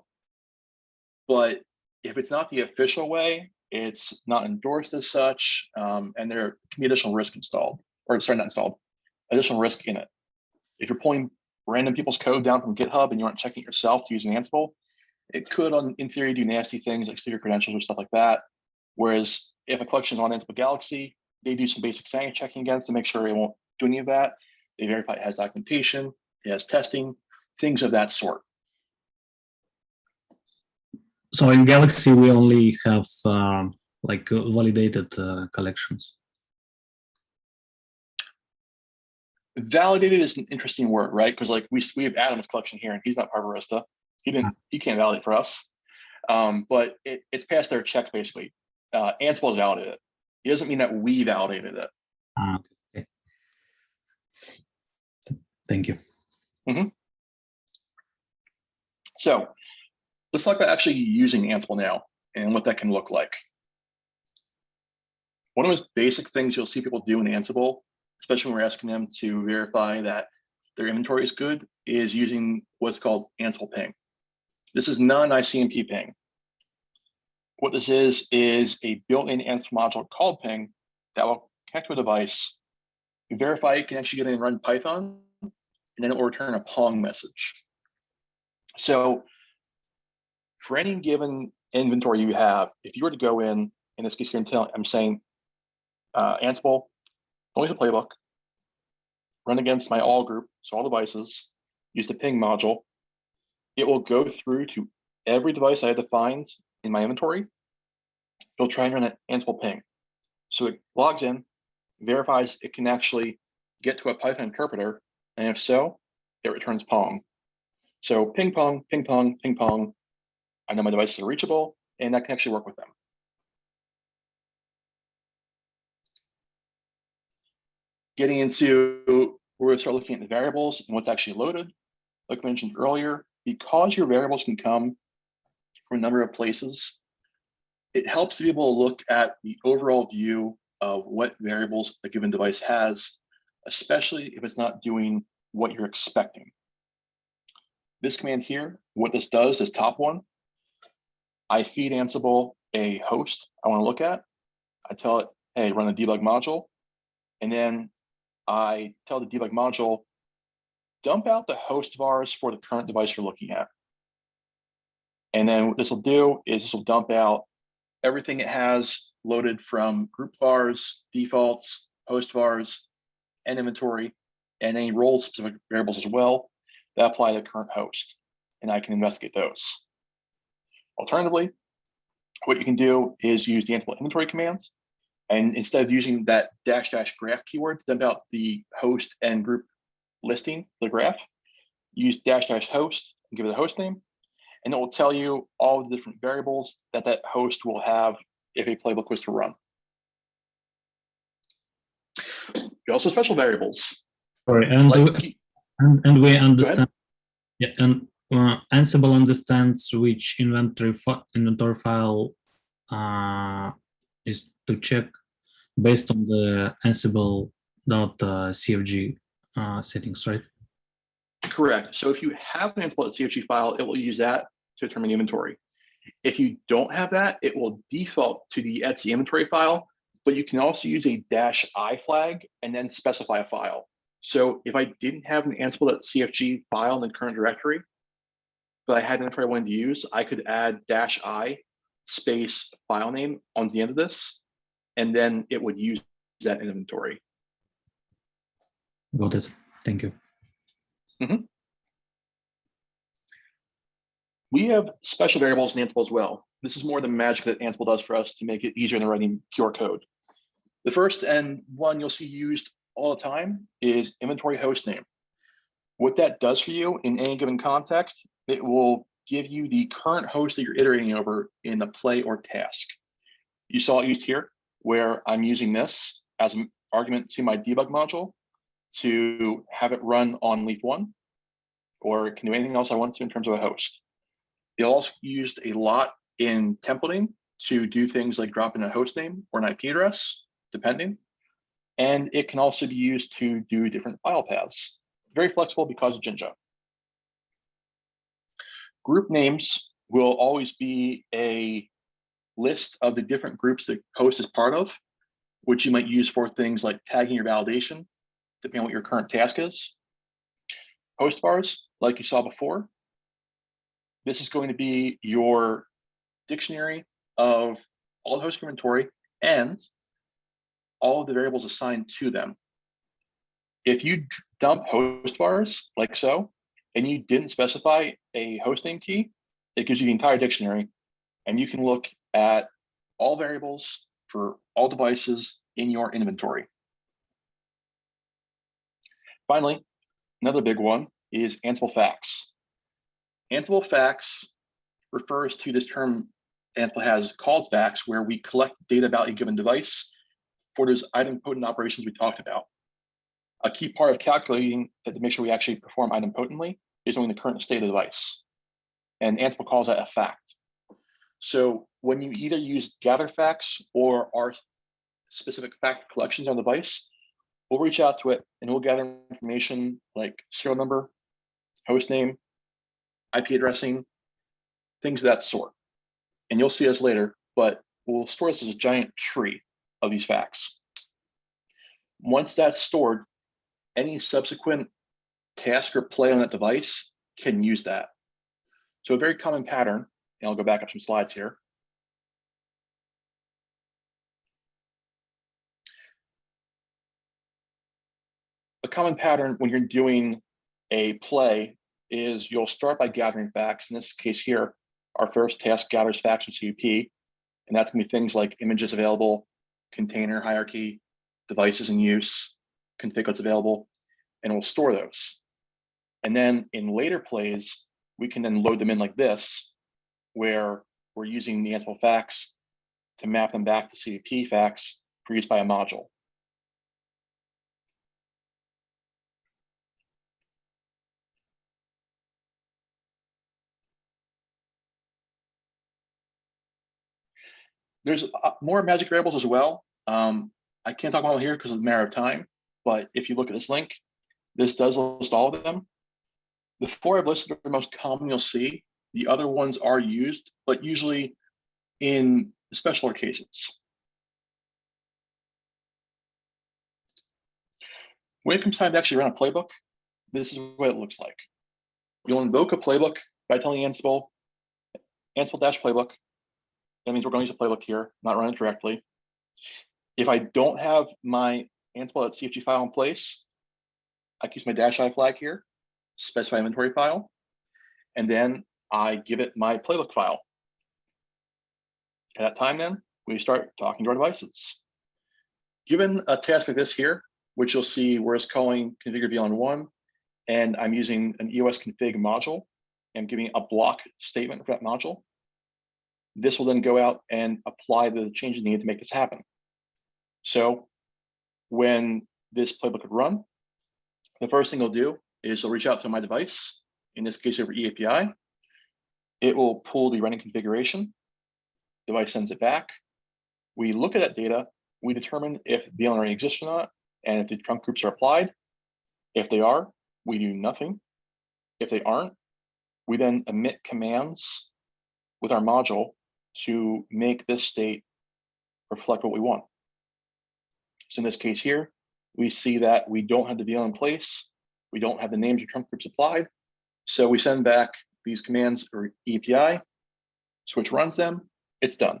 but if it's not the official way, it's not endorsed as such, and there can be additional risk installed, or sorry, not installed, additional risk in it. If you're pulling random people's code down from GitHub and you aren't checking it yourself to use an Ansible, it could, in theory, do nasty things like steal your credentials or stuff like that. Whereas if a collection is on Ansible Galaxy, they do some basic sanity checking against to make sure it won't do any of that. They verify it has documentation, it has testing, things of that sort. So in Galaxy, we only have like validated collections. Validated is an interesting word, right? Because like we have Adam's collection here, and he's not part of Arista. He can't validate for us, but it's passed their checks basically. Ansible has validated it. It doesn't mean that we validated it. Okay. Thank you. So let's talk about actually using Ansible now and what that can look like. One of those basic things you'll see people do in Ansible, especially when we're asking them to verify that their inventory is good, is using what's called Ansible ping. This is not an ICMP ping. What this is a built-in Ansible module called ping that will connect to a device, verify it can actually get in and run Python, and then it will return a Pong message. So for any given inventory you have, if you were to go in this case here, I'm saying Ansible, only the playbook, run against my all group, so all devices, use the ping module, it will go through to every device I have defined in my inventory. It'll try and run an Ansible ping. So it logs in, verifies it can actually get to a Python interpreter, and if so, it returns Pong. So ping pong, ping pong, ping pong. I know my devices are reachable, and I can actually work with them. Getting into where we start looking at the variables and what's actually loaded. Like I mentioned earlier, because your variables can come from a number of places, it helps to be able to look at the overall view of what variables a given device has, especially if it's not doing what you're expecting. This command here, what this does, this top one, I feed Ansible a host I want to look at. I tell it, hey, run the debug module. And then I tell the debug module, dump out the host vars for the current device you're looking at. And then what this will do is this will dump out everything it has loaded from group vars, defaults, host vars, and inventory, and any role-specific variables as well that apply to the current host. And I can investigate those. Alternatively, what you can do is use the Ansible inventory commands. And instead of using that -- graph keyword to dump out the host and group listing, the graph, use -- host and give it a host name. And it will tell you all the different variables that that host will have if a playbook was to run. Also special variables. Sorry, and Like, and we understand. Yeah, and Ansible understands which inventory file is to check based on the Ansible.cfg settings, right? correct. So if you have an Ansible.cfg file, it will use that to determine the inventory. If you don't have that, it will default to the etc inventory file, but you can also use a -i flag and then specify a file. So if I didn't have an Ansible.cfg file in the current directory, but I had an inventory I wanted to use, I could add -i space file name on the end of this, and then it would use that inventory. Got it. Thank you. We have special variables in Ansible as well. This is more the magic that Ansible does for us to make it easier than writing pure code. The first and one you'll see used all the time is inventory host name. What that does for you in any given context, it will give you the current host that you're iterating over in a play or task. You saw it used here, where I'm using this as an argument to my debug module to have it run on leaf 1, or it can do anything else I want to in terms of a host. It also used a lot in templating to do things like drop in a host name or an IP address, depending. And it can also be used to do different file paths. Very flexible because of Jinja. Group names will always be a list of the different groups that host is part of, which you might use for things like tagging your validation, depending on what your current task is. Host vars, like you saw before, this is going to be your dictionary of all the host inventory and all of the variables assigned to them. If you dump host vars like so, and you didn't specify a host name key, it gives you the entire dictionary, and you can look at all variables for all devices in your inventory. Finally, another big one is Ansible facts. Ansible facts refers to this term Ansible has called facts, where we collect data about a given device for those idempotent operations we talked about. A key part of calculating that to make sure we actually perform idempotently is knowing the current state of the device. And Ansible calls that a fact. So when you either use gather facts or our specific fact collections on the device, we'll reach out to it and we'll gather information like serial number, host name, IP addressing, things of that sort. And you'll see us later, but we'll store this as a giant tree of these facts. Once that's stored, any subsequent task or play on that device can use that. So a very common pattern, and I'll go back up some slides here. A common pattern when you're doing a play is you'll start by gathering facts. In this case here, our first task gathers facts from CUP, and that's gonna be things like images available, container hierarchy, devices in use, config what's available, and we'll store those. And then in later plays, we can then load them in like this, where we're using the Ansible facts to map them back to CUP facts for use by a module. There's more magic variables as well. I can't talk about it here because of the matter of time, but if you look at this link, this does list all of them. The 4 I've listed are the most common you'll see. The other ones are used, but usually in special cases. When it comes time to actually run a playbook, this is what it looks like. You'll invoke a playbook by telling Ansible -playbook. That means we're going to use a playbook here, not run it directly. If I don't have my Ansible.cfg file in place, I can use my -i flag here, specify inventory file, and then I give it my playbook file. At that time, then we start talking to our devices. Given a task like this here, which you'll see where it's calling configure VLAN1, and I'm using an EOS config module and giving a block statement for that module, this will then go out and apply the changes needed to make this happen. So when this playbook would run, the first thing it'll do is it'll reach out to my device, in this case over eAPI. It will pull the running configuration. Device sends it back. We look at that data. We determine if VLAN already exists or not, and if the trunk groups are applied. If they are, we do nothing. If they aren't, we then emit commands with our module to make this state reflect what we want. So in this case here, we see that we don't have the VLAN in place. We don't have the names of trunk groups applied. So we send back these commands or API, switch runs them, it's done.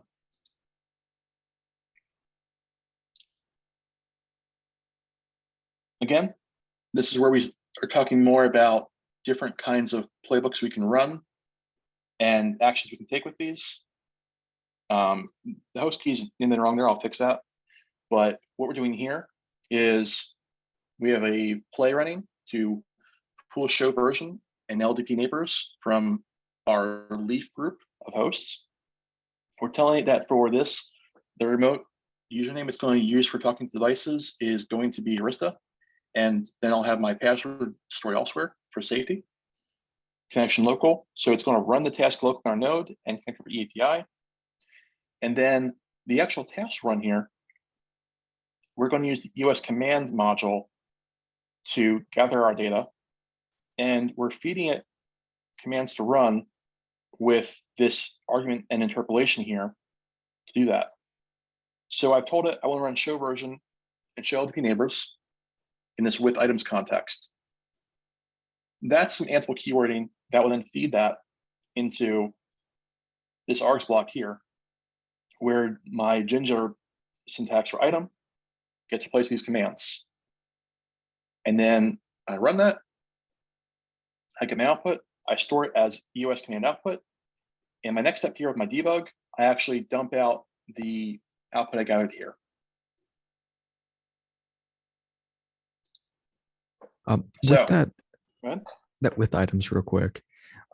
Again, this is where we are talking more about different kinds of playbooks we can run and actions we can take with these. The host key is in the wrong there, I'll fix that. But what we're doing here is we have a play running to pull show version and LDP neighbors from our leaf group of hosts. We're telling it that for this, the remote username it's going to use for talking to devices is going to be Arista. And then I'll have my password stored elsewhere for safety. Connection local. So it's going to run the task local on our node and connect over API. And then the actual task run here, we're going to use the EOS command module to gather our data. And we're feeding it commands to run with this argument and interpolation here to do that. So I've told it I want to run show version and show LDP neighbors in this with items context. That's some Ansible keywording that will then feed that into this args block here, where my Jinja syntax for item gets replaced with these commands. And then I run that, I get my output, I store it as EOS command output. And my next step here with my debug, I actually dump out the output I gathered here. With that with items real quick,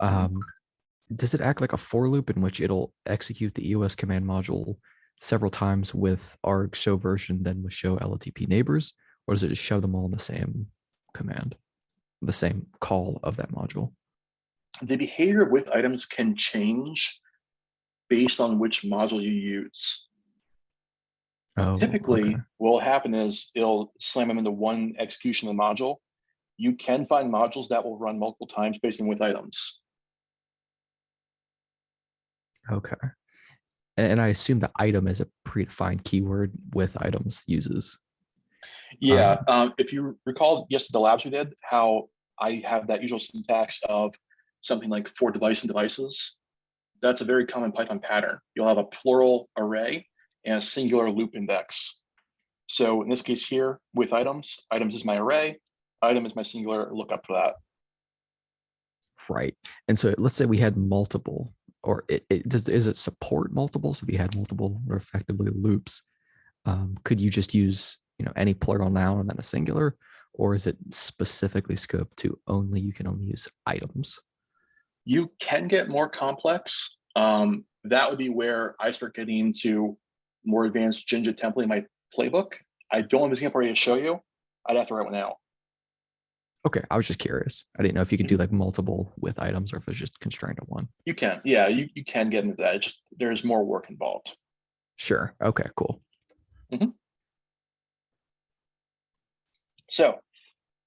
does it act like a for loop in which it'll execute the EOS command module several times with arg show version, then with show LTP neighbors, or does it just show them all in the same command, the same call of that module? The behavior with items can change based on which module you use. Typically, okay. what will happen is it'll slam them into one execution of the module. You can find modules that will run multiple times based on with items. Okay. And I assume the item is a predefined keyword with items uses. Yeah, if you recall yesterday the labs we did, how I have that usual syntax of something like for device and devices. That's a very common Python pattern. You'll have a plural array and a singular loop index. So in this case here, with items, items is my array, item is my singular lookup for that. Right. And so let's say we had multiple, or does it support multiple? So if you had multiple or effectively loops, could you just use any plural noun and then a singular, or is it specifically scoped to you can only use items? You can get more complex. That would be where I start getting into more advanced Jinja template in my playbook. I don't have an example ready to show you. I'd have to write one out. Okay, I was just curious. I didn't know if you could do like multiple with items or if it's just constrained to one. You can, yeah, you can get into that. It's just there's more work involved. Sure. Okay, cool. Mm-hmm. So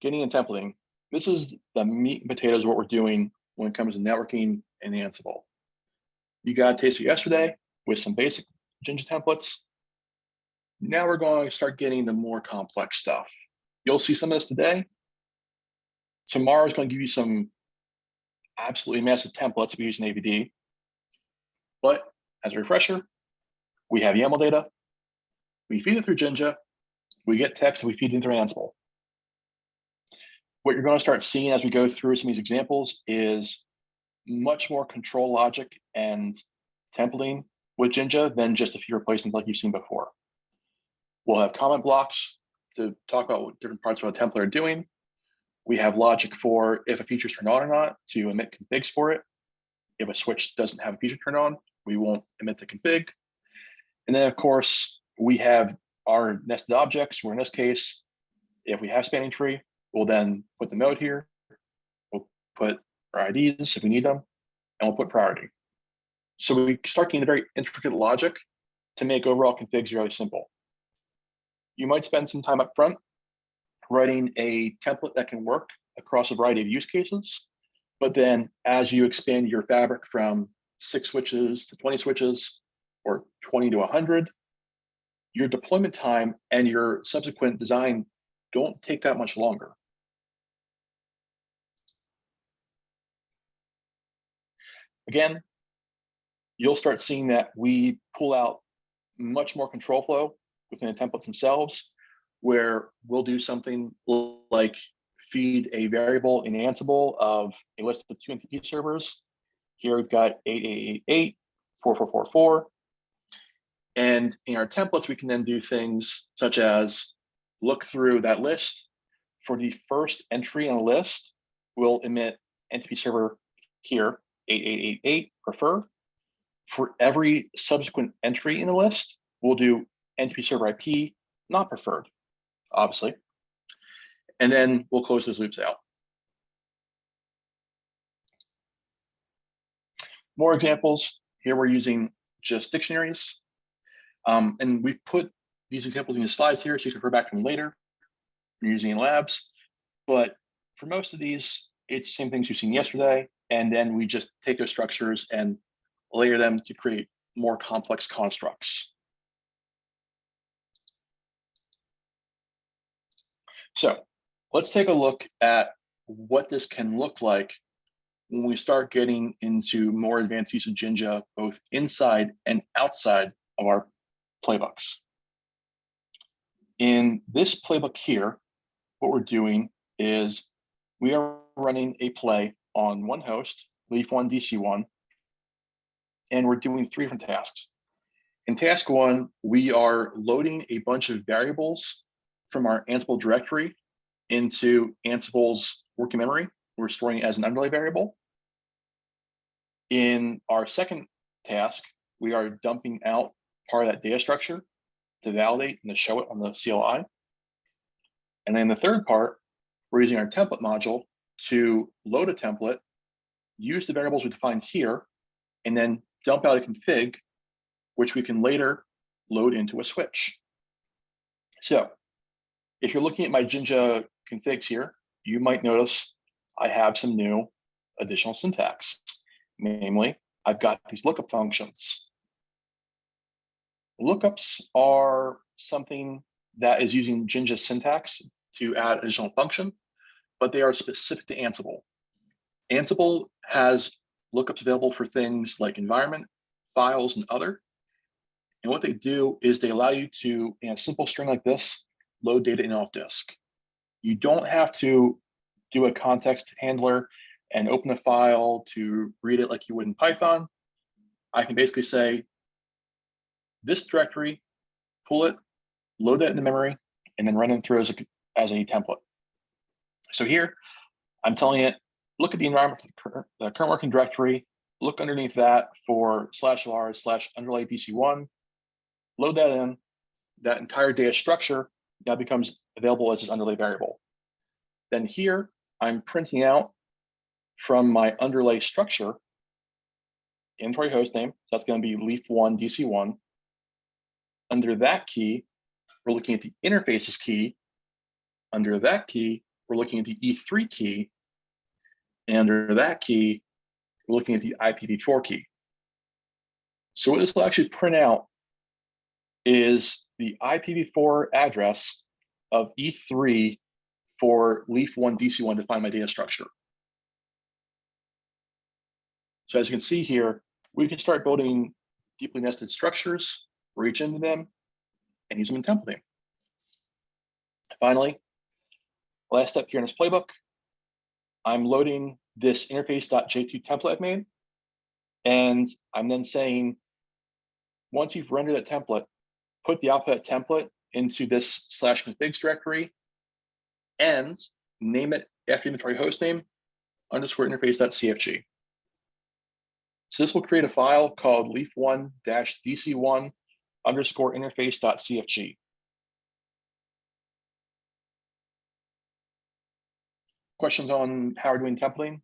getting and templating. This is the meat and potatoes of what we're doing when it comes to networking and Ansible. You got a taste of yesterday with some basic Jinja templates. Now we're going to start getting the more complex stuff. You'll see some of this today. Tomorrow is going to give you some absolutely massive templates we use in AVD. But as a refresher, we have YAML data. We feed it through Jinja. We get text and we feed it into Ansible. What you're going to start seeing as we go through some of these examples is much more control logic and templating with Jinja than just a few replacements like you've seen before. We'll have comment blocks to talk about what different parts of a template are doing. We have logic for if a feature is turned on or not to emit configs for it. If a switch doesn't have a feature turned on, we won't emit the config. And then, of course, we have our nested objects, where in this case, if we have spanning tree, we'll then put the node here. We'll put our IDs if we need them, and we'll put priority. So we start getting a very intricate logic to make overall configs really simple. You might spend some time up front writing a template that can work across a variety of use cases. But then as you expand your fabric from 6 switches to 20 switches or 20 to 100, your deployment time and your subsequent design don't take that much longer. Again, you'll start seeing that we pull out much more control flow within the templates themselves, where we'll do something like feed a variable in Ansible of a list of 2 NTP servers. Here we've got 8888, 4444. And in our templates, we can then do things such as look through that list. For the first entry on a list, we'll emit NTP server here, 8888 prefer. For every subsequent entry in the list, we'll do NTP server IP not preferred, obviously. And then we'll close those loops out. More examples. Here we're using just dictionaries. And we've put these examples in the slides here so you can refer back to them later. You're using in labs. But for most of these, it's the same things you've seen yesterday. And then we just take those structures and layer them to create more complex constructs. So let's take a look at what this can look like when we start getting into more advanced use of Jinja, both inside and outside of our playbooks. In this playbook here, what we're doing is we are running a play on one host, leaf1 DC1, and we're doing 3 different tasks. In task 1, we are loading a bunch of variables from our Ansible directory into Ansible's working memory. We're storing it as an underlay variable. In our second task, we are dumping out part of that data structure to validate and to show it on the CLI. And then the third part, we're using our template module to load a template, use the variables we defined here, and then dump out a config, which we can later load into a switch. So if you're looking at my Jinja configs here, you might notice I have some new additional syntax. Namely, I've got these lookup functions. Lookups are something that is using Jinja syntax to add additional function, but they are specific to Ansible. Ansible has lookups available for things like environment, files, and other. And what they do is they allow you to, in a simple string like this, load data in off disk. You don't have to do a context handler and open a file to read it like you would in Python. I can basically say, this directory, pull it, load that into memory, and then run it through as a template. So here, I'm telling it, look at the environment, the current working directory, look underneath that for /var/underlay DC1, load that in, that entire data structure now becomes available as this underlay variable. Then here, I'm printing out from my underlay structure, inventory host name, so that's going to be leaf1 DC1. Under that key, we're looking at the interfaces key. Under that key, we're looking at the E3 key. And under that key, we're looking at the IPv4 key. So what this will actually print out is the IPv4 address of E3 for leaf1 DC1 to find my data structure. So as you can see here, we can start building deeply nested structures, reach into them, and use them in templating. Finally, last step here in this playbook, I'm loading this interface.j2 template I've made, and I'm then saying, once you've rendered that template, put the output template into this /configs directory and name it after inventory hostname _interface.cfg. So this will create a file called leaf1-dc1 _interface.cfg. Questions on how we're doing templating?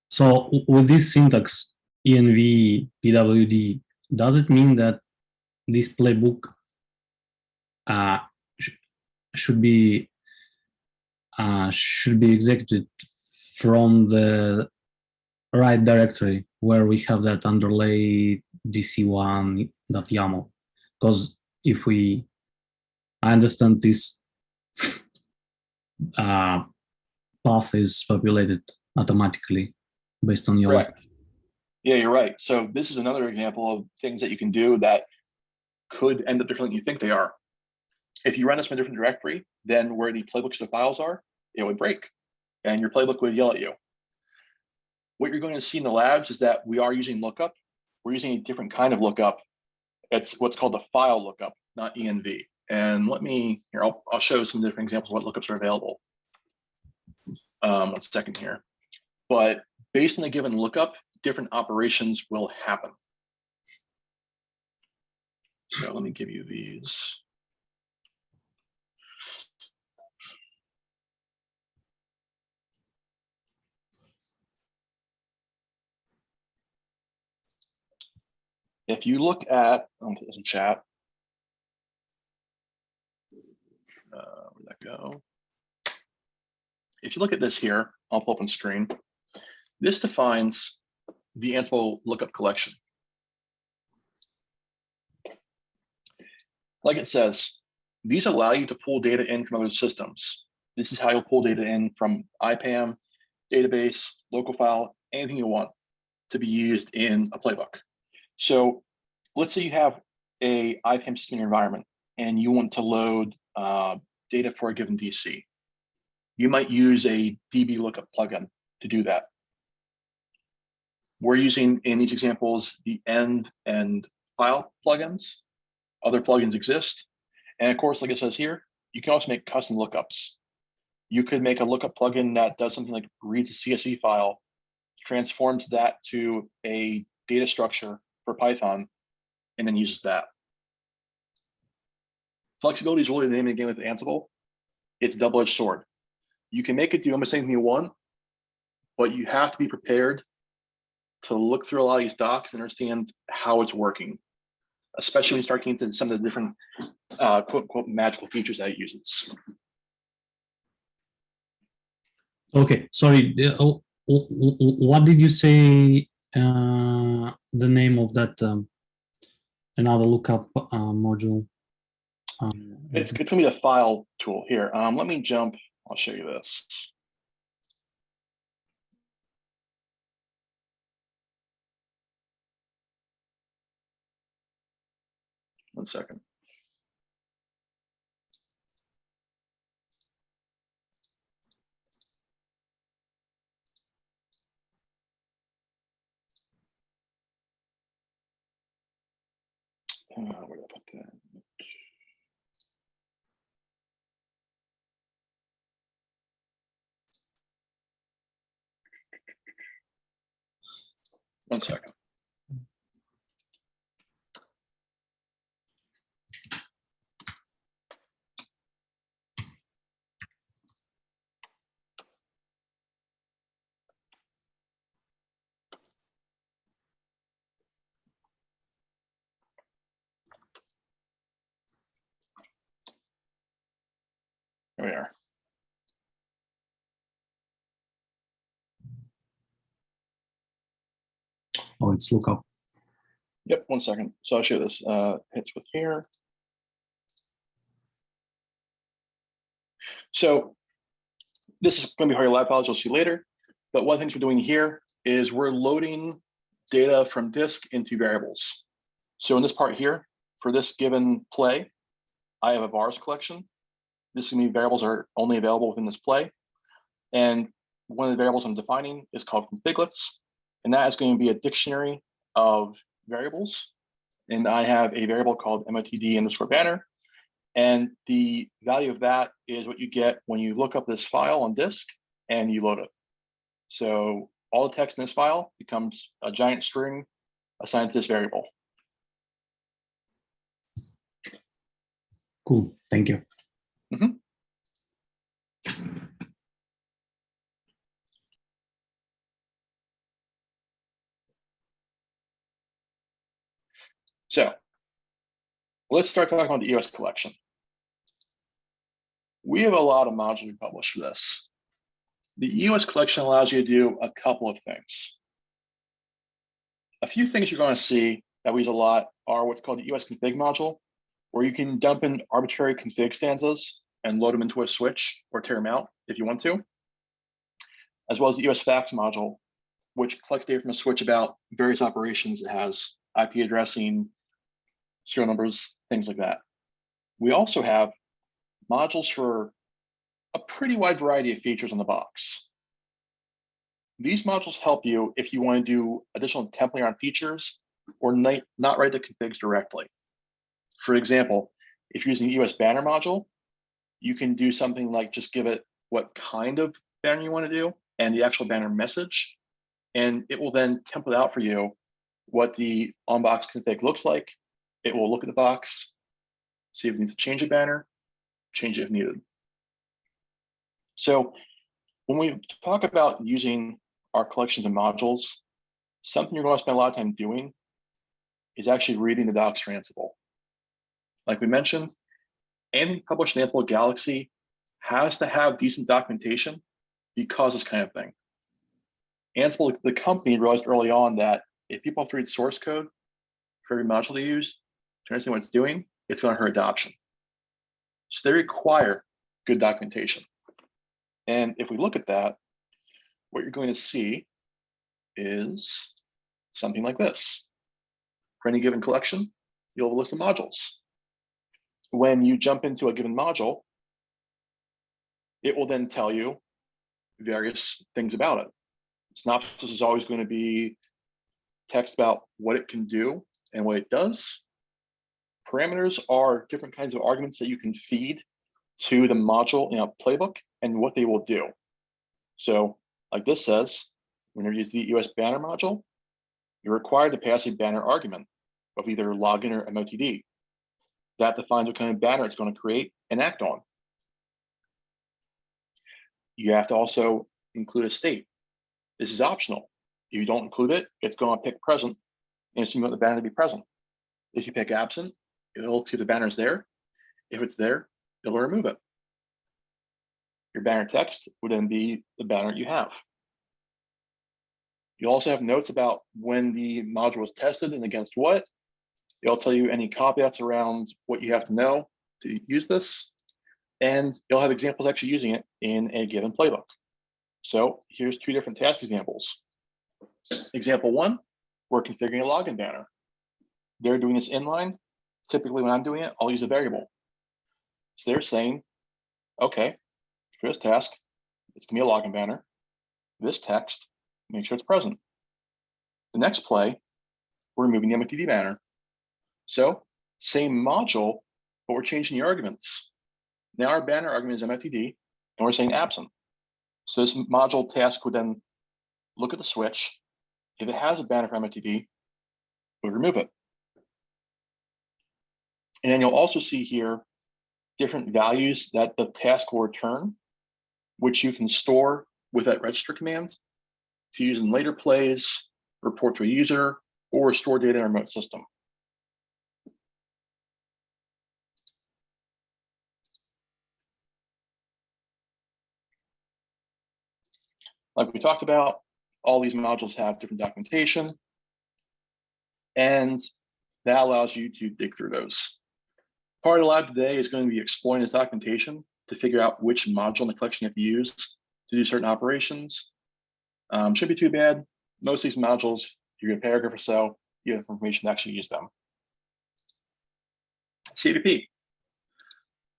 So with this syntax, env pwd, does it mean that this playbook should be executed from the right directory where we have that underlay dc1.yaml? Because if I understand this path is populated automatically based on your. Correct. Yeah, you're right. So this is another example of things that you can do that could end up differently than you think they are. If you run this from a different directory than where the playbooks of the files are, it would break and your playbook would yell at you. What you're going to see in the labs is that we are using lookup. We're using a different kind of lookup. It's what's called a file lookup, not env. And let me, here, I'll show some different examples of what lookups are available. 1 second here. But based on a given lookup, different operations will happen. So let me give you these. If you look at, I'll put this in chat. Where'd that go? If you look at this here, I'll pull up on screen. This defines the Ansible lookup collection. Like it says, these allow you to pull data in from other systems. This is how you'll pull data in from IPAM, database, local file, anything you want to be used in a playbook. So let's say you have a IPAM system in your environment and you want to load data for a given DC. You might use a DB lookup plugin to do that. We're using, in these examples, the end and file plugins. Other plugins exist. And of course, like it says here, you can also make custom lookups. You could make a lookup plugin that does something like reads a CSV file, transforms that to a data structure for Python, and then uses that. Flexibility is really the name of the game with Ansible. It's a double-edged sword. You can make it do almost anything you want, but you have to be prepared to look through a lot of these docs and understand how it's working, especially when you start getting into some of the different quote unquote magical features that it uses. Okay, sorry. What did you say? The name of that another lookup module? It's gonna be the file tool here. Let me jump. I'll show you this. One second. Where did I put that? One second. Here we are. Oh, it's lookup. Yep, 1 second. So I'll show this. Hits with here. So this is going to be hard lab files you'll see later. But one of the things we're doing here is we're loading data from disk into variables. So in this part here, for this given play, I have a vars collection. This is going to be variables are only available within this play. And one of the variables I'm defining is called configlets. And that is going to be a dictionary of variables and I have a variable called MOTD underscore banner. And the value of that is what you get when you look up this file on disk and you load it. So all the text in this file becomes a giant string assigned to this variable. Cool, thank you. So let's start talking about the EOS collection. We have a lot of modules we publish for this. The EOS collection allows you to do a couple of things. A few things you're going to see that we use a lot are what's called the EOS config module, where you can dump in arbitrary config stanzas and load them into a switch or tear them out if you want to, as well as the EOS facts module, which collects data from a switch about various operations. It has IP addressing, serial numbers, things like that. We also have modules for a pretty wide variety of features in the box. These modules help you if you want to do additional templating on features or not write the configs directly. For example, if you're using the EOS banner module, you can do something like just give it what kind of banner you want to do and the actual banner message, and it will then template out for you what the on-box config looks like. It will look at the box, see if it needs to change a banner, change it if needed. So when we talk about using our collections and modules, something you're going to spend a lot of time doing is actually reading the docs for Ansible. Like we mentioned, anything published in Ansible Galaxy has to have decent documentation because of this kind of thing. Ansible, the company, realized early on that if people have to read source code for every module they use to understand what it's doing, it's going to hurt adoption. So they require good documentation. And if we look at that, what you're going to see is something like this. For any given collection, you'll have a list of modules. When you jump into a given module, it will then tell you various things about it. Synopsis is always going to be text about what it can do and what it does. Parameters are different kinds of arguments that you can feed to the module in a playbook and what they will do. So like this says, when you use the EOS banner module, you're required to pass a banner argument of either login or MOTD. That defines what kind of banner it's going to create and act on. You have to also include a state. This is optional. If you don't include it, it's going to pick present and assume you want the banner to be present. If you pick absent, it'll see if the banner is there. If it's there, it'll remove it. Your banner text would then be the banner you have. You also have notes about when the module was tested and against what. It'll tell you any caveats around what you have to know to use this. And you'll have examples actually using it in a given playbook. So here's two different task examples. Example one, we're configuring a login banner. They're doing this inline. Typically when I'm doing it, I'll use a variable. So they're saying, okay, for this task, it's gonna be a login banner. This text, make sure it's present. The next play, we're removing the MOTD banner. So same module, but we're changing the arguments. Now our banner argument is MOTD, and we're saying absent. So this module task would then look at the switch. If it has a banner for MOTD, it would remove it. And then you'll also see here different values that the task will return, which you can store with that register command to use in later plays, report to a user, or store data in a remote system. Like we talked about, all these modules have different documentation, and that allows you to dig through those. Part of the lab today is going to be exploring this documentation to figure out which module in the collection you have to use to do certain operations. Shouldn't be too bad. Most of these modules, you get a paragraph or so, you have information to actually use them. CVP.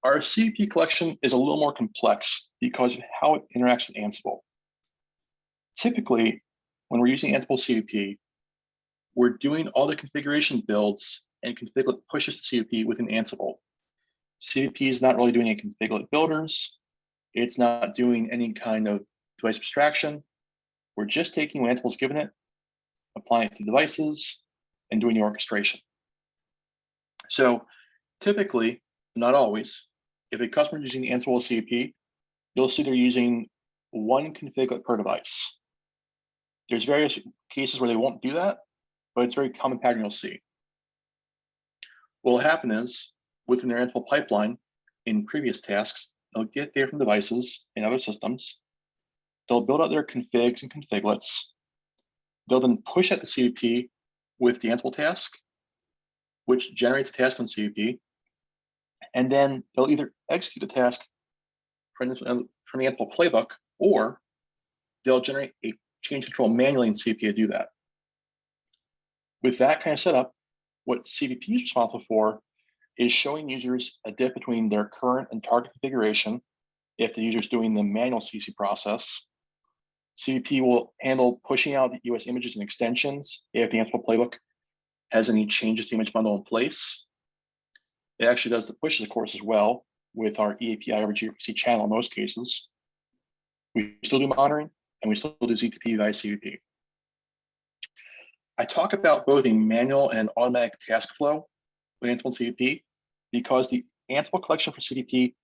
Our CVP collection is a little more complex because of how it interacts with Ansible. Typically, when we're using Ansible CVP, we're doing all the configuration builds and configlet pushes to CVP within Ansible. CVP is not really doing any configlet builders. It's not doing any kind of device abstraction. We're just taking what Ansible's given it, applying it to devices, and doing the orchestration. So typically, not always, if a customer is using Ansible as CVP, you'll see they're using one configlet per device. There's various cases where they won't do that, but it's a very common pattern you'll see. What will happen is, within their Ansible pipeline, in previous tasks, they'll get data from devices and other systems. They'll build out their configs and configulets. They'll then push at the CVP with the Ansible task, which generates a task on CVP. And then they'll either execute the task from the Ansible playbook, or they'll generate a change control manually in CVP to do that. With that kind of setup, what CVP is responsible for is showing users a diff between their current and target configuration if the user is doing the manual CC process. CVP will handle pushing out the US images and extensions if the Ansible playbook has any changes to the image bundle in place. It actually does the pushes, of course, as well with our eAPI over gRPC channel in most cases. We still do monitoring, and we still do ZTP via CVP. I talk about both a manual and automatic task flow with Ansible and CVP because the Ansible collection for CVP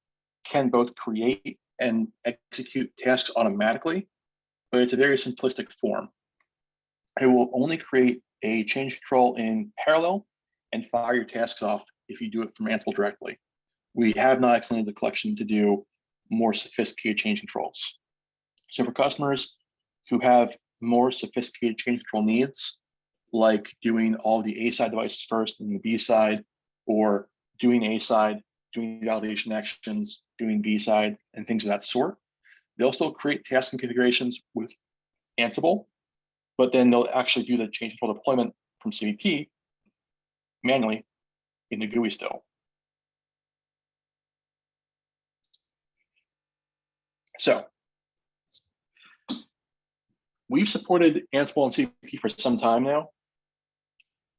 can both create and execute tasks automatically, but it's a very simplistic form. It will only create a change control in parallel and fire your tasks off if you do it from Ansible directly. We have not extended the collection to do more sophisticated change controls. So for customers who have more sophisticated change control needs, like doing all the A side devices first and the B side, or doing A side, doing validation actions, doing B side, and things of that sort, they'll still create task and configurations with Ansible, but then they'll actually do the change control deployment from CVP manually in the GUI still. So we've supported Ansible and CVP for some time now.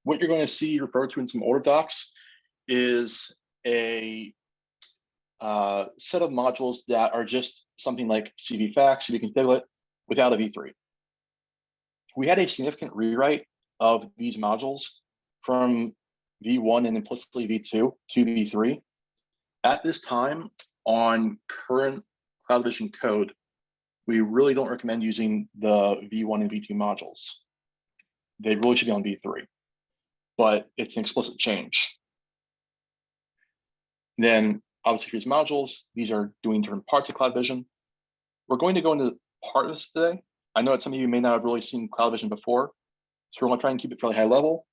What you're going to see referred to in some older docs is a set of modules that are just something like CVFAC, CVConfiglet, without a v3. We had a significant rewrite of these modules from v1 and implicitly v2 to v3. At this time, on current CloudVision code, we really don't recommend using the v1 and v2 modules. They really should be on v3, but it's an explicit change. Then obviously for these modules, these are doing different parts of CloudVision. We're going to go into part of this today. I know that some of you may not have really seen CloudVision before, so we're going to try and keep it fairly high level,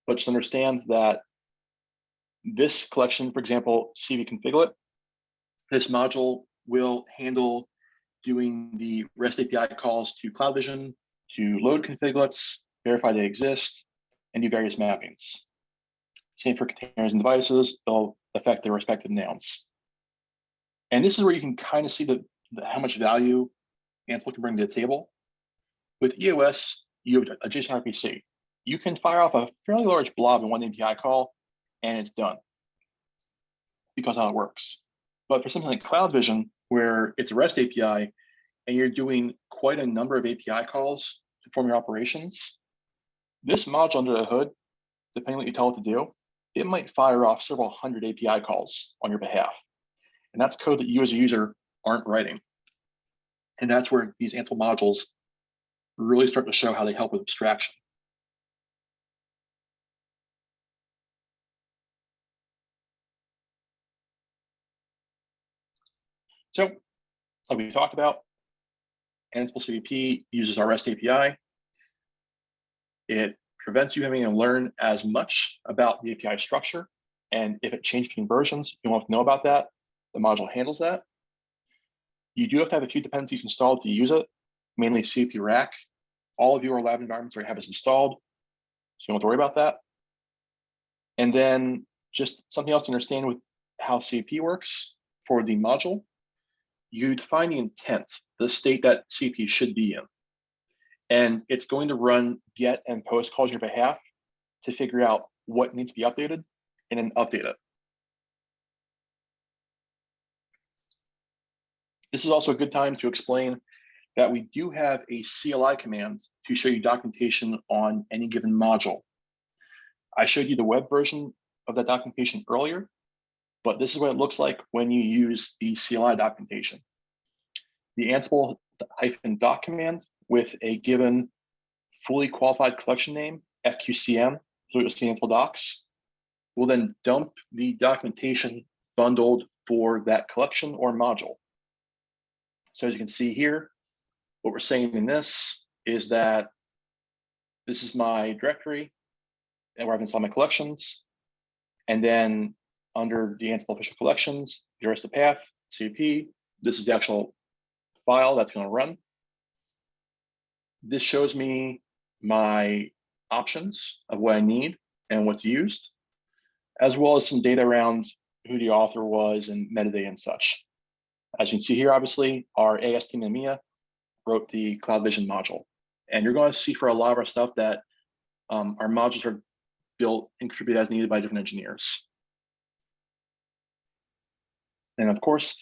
but just understand that this collection, for example, CVConfiglet, this module will handle doing the REST API calls to CloudVision to load configurets, verify they exist, and do various mappings. Same for containers and devices, they'll affect their respective nouns. And this is where you can kind of see how much value Ansible can bring to the table. With EOS, you have a JSON RPC. You can fire off a fairly large blob in one API call, and it's done, because how it works. But for something like CloudVision, where it's a REST API, and you're doing quite a number of API calls to perform your operations, this module under the hood, depending on what you tell it to do, it might fire off several hundred API calls on your behalf. And that's code that you as a user aren't writing. And that's where these Ansible modules really start to show how they help with abstraction. So, like we talked about, Ansible CVP uses our REST API. It prevents you having to learn as much about the API structure. And if it changes between versions, you won't have to know about that. The module handles that. You do have to have a few dependencies installed to use it, mainly CVP rack. All of your lab environments already have this installed, so you don't have to worry about that. And then just something else to understand with how CVP works for the module, you define the intent, the state that CVP should be in. And it's going to run get and post calls on your behalf to figure out what needs to be updated, and then update it. This is also a good time to explain that we do have a CLI command to show you documentation on any given module. I showed you the web version of that documentation earlier, but this is what it looks like when you use the CLI documentation. The Ansible-doc command with a given fully qualified collection name, FQCM, so you'll see Ansible docs, will then dump the documentation bundled for that collection or module. So as you can see here, what we're saying in this is that this is my directory and where I've installed my collections. And then under the Ansible official collections, here's the path, CP. This is the actual file that's going to run. This shows me my options of what I need and what's used, as well as some data around who the author was and metadata and such. As you can see here, obviously, our AS team in EMEA wrote the Cloud Vision module. And you're going to see for a lot of our stuff that our modules are built and contributed as needed by different engineers. And of course,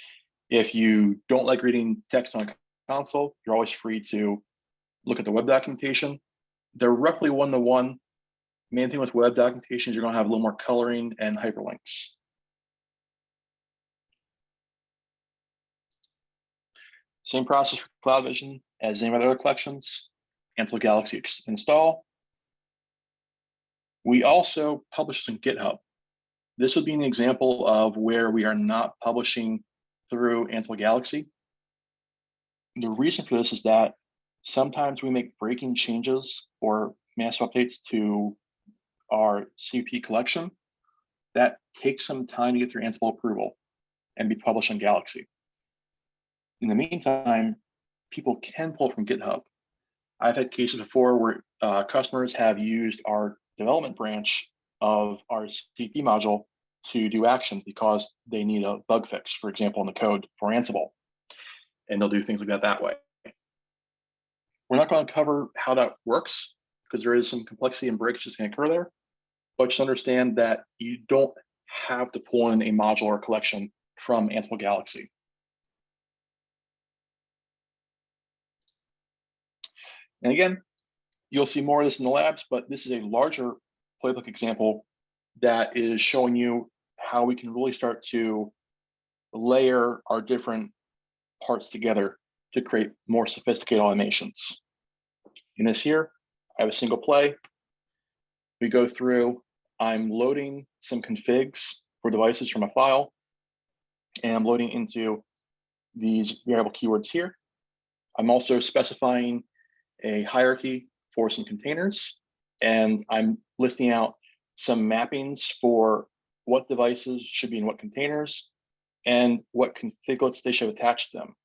if you don't like reading text on a console, you're always free to look at the web documentation. They're roughly one-to-one. Main thing with web documentation is you're going to have a little more coloring and hyperlinks. Same process for Cloud Vision as any of the other collections. Ansible Galaxy install. We also publish some GitHub. This would be an example of where we are not publishing through Ansible Galaxy. The reason for this is that sometimes we make breaking changes or massive updates to our CP collection that takes some time to get through Ansible approval and be published on Galaxy. In the meantime, people can pull from GitHub. I've had cases before where customers have used our development branch of our CP module to do actions because they need a bug fix, for example, in the code for Ansible. And they'll do things like that way. We're not going to cover how that works because there is some complexity and breakages that can occur there, but just understand that you don't have to pull in a module or collection from Ansible Galaxy. And again, you'll see more of this in the labs, but this is a larger playbook example that is showing you how we can really start to layer our different parts together to create more sophisticated automations. In this here, I have a single play. We go through, I'm loading some configs for devices from a file, and I'm loading into these variable keywords here. I'm also specifying a hierarchy for some containers, and I'm listing out some mappings for what devices should be in what containers and what configlets they should attach to them.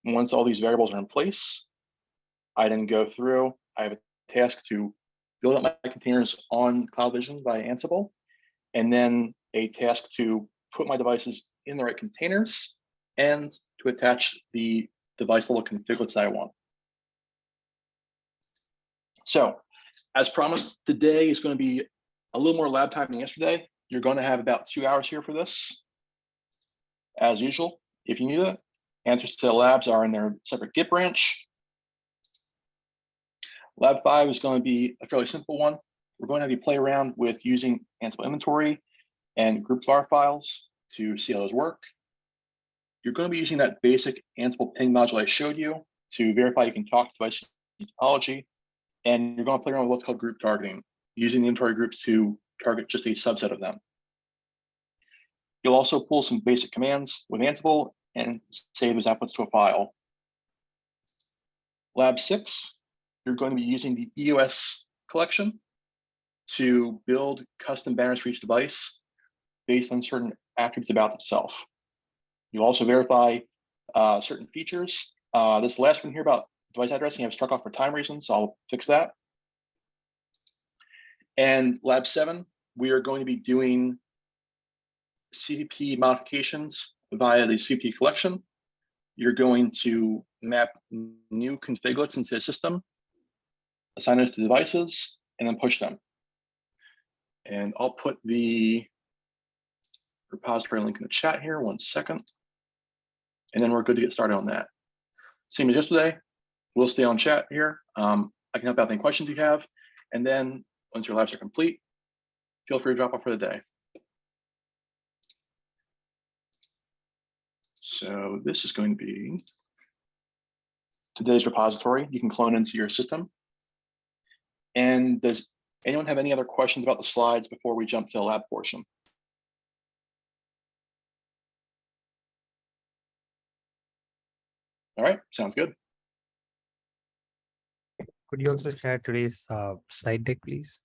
And once all these variables are in place, I then go through, I have a task to build up my containers on Cloud Vision by Ansible, and then a task to put my devices in the right containers and to attach the device level configlets that I want. So as promised, today is going to be a little more lab time than yesterday. You're going to have about 2 hours here for this. As usual, if you need it, answers to the labs are in their separate Git branch. Lab 5 is going to be a fairly simple one. We're going to have you play around with using Ansible inventory and group var files to see how those work. You're going to be using that basic Ansible ping module I showed you to verify you can talk to device topology. And you're going to play around with what's called group targeting, using the inventory groups to target just a subset of them. You'll also pull some basic commands with Ansible and save those outputs to a file. Lab 6, you're going to be using the EOS collection to build custom banners for each device based on certain attributes about itself. You'll also verify certain features. This last one here about device addressing, I've struck off for time reasons, so I'll fix that. And lab 7, we are going to be doing CVP modifications via the CVP collection. You're going to map new configlets into the system, assign those to devices, and then push them. And I'll put the repository link in the chat here, 1 second. And then we're good to get started on that. Same as yesterday, we'll stay on chat here. I can help out with any questions you have. And then once your labs are complete, feel free to drop off for the day. So this is going to be today's repository. You can clone into your system. And does anyone have any other questions about the slides before we jump to the lab portion? All right, sounds good. Could you also share today's slide deck, please?